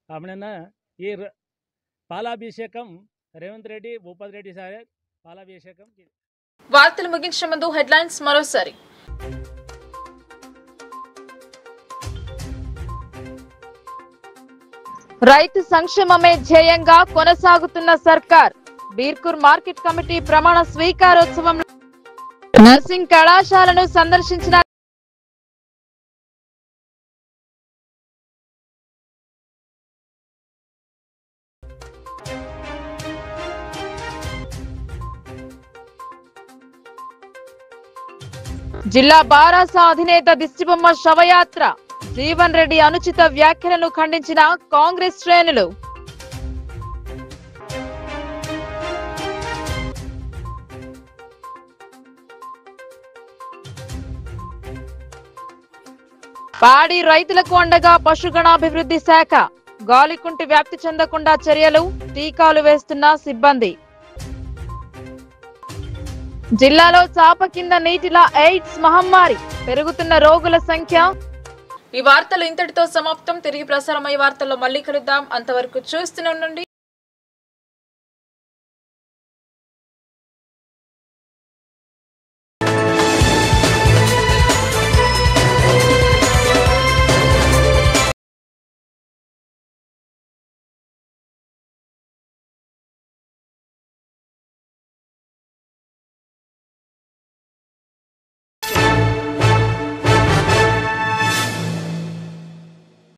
अपने ये పాలాభిషేకం రేవంత్ రెడ్డి భూపతి రెడ్డి సార్ పాలాభిషేకం. వార్తలు ముగించే ముందు హెడ్లైన్స్ మరోసారి. రైతు సంక్షేమమే ధ్యేయంగా కొనసాగుతున్న సర్కార్. బీర్కూర్ మార్కెట్ కమిటీ ప్రమాణ స్వీకారోత్సవంలో నర్సింగ్ కళాశాలను సందర్శించిన జిల్లా బారాస అధినేత దిష్టిబొమ్మ శవయాత్ర. జీవన్ రెడ్డి అనుచిత వ్యాఖ్యలను ఖండించిన కాంగ్రెస్ శ్రేణులు. పాడి రైతులకు అండగా పశుగణాభివృద్ధి శాఖ. గాలికుంటి వ్యాప్తి చెందకుండా చర్యలు, టీకాలు వేస్తున్న సిబ్బంది. జిల్లాలో చాప కింద నీటిలా ఎయిడ్స్ మహమ్మారి. పెరుగుతున్న రోగుల సంఖ్య. ఈ వార్తలు ఇంతటితో సమాప్తం. తిరిగి ప్రసారమయ్యే వార్తల్లో మళ్ళీ కలుద్దాం. అంతవరకు చూస్తూనే ఉండండి.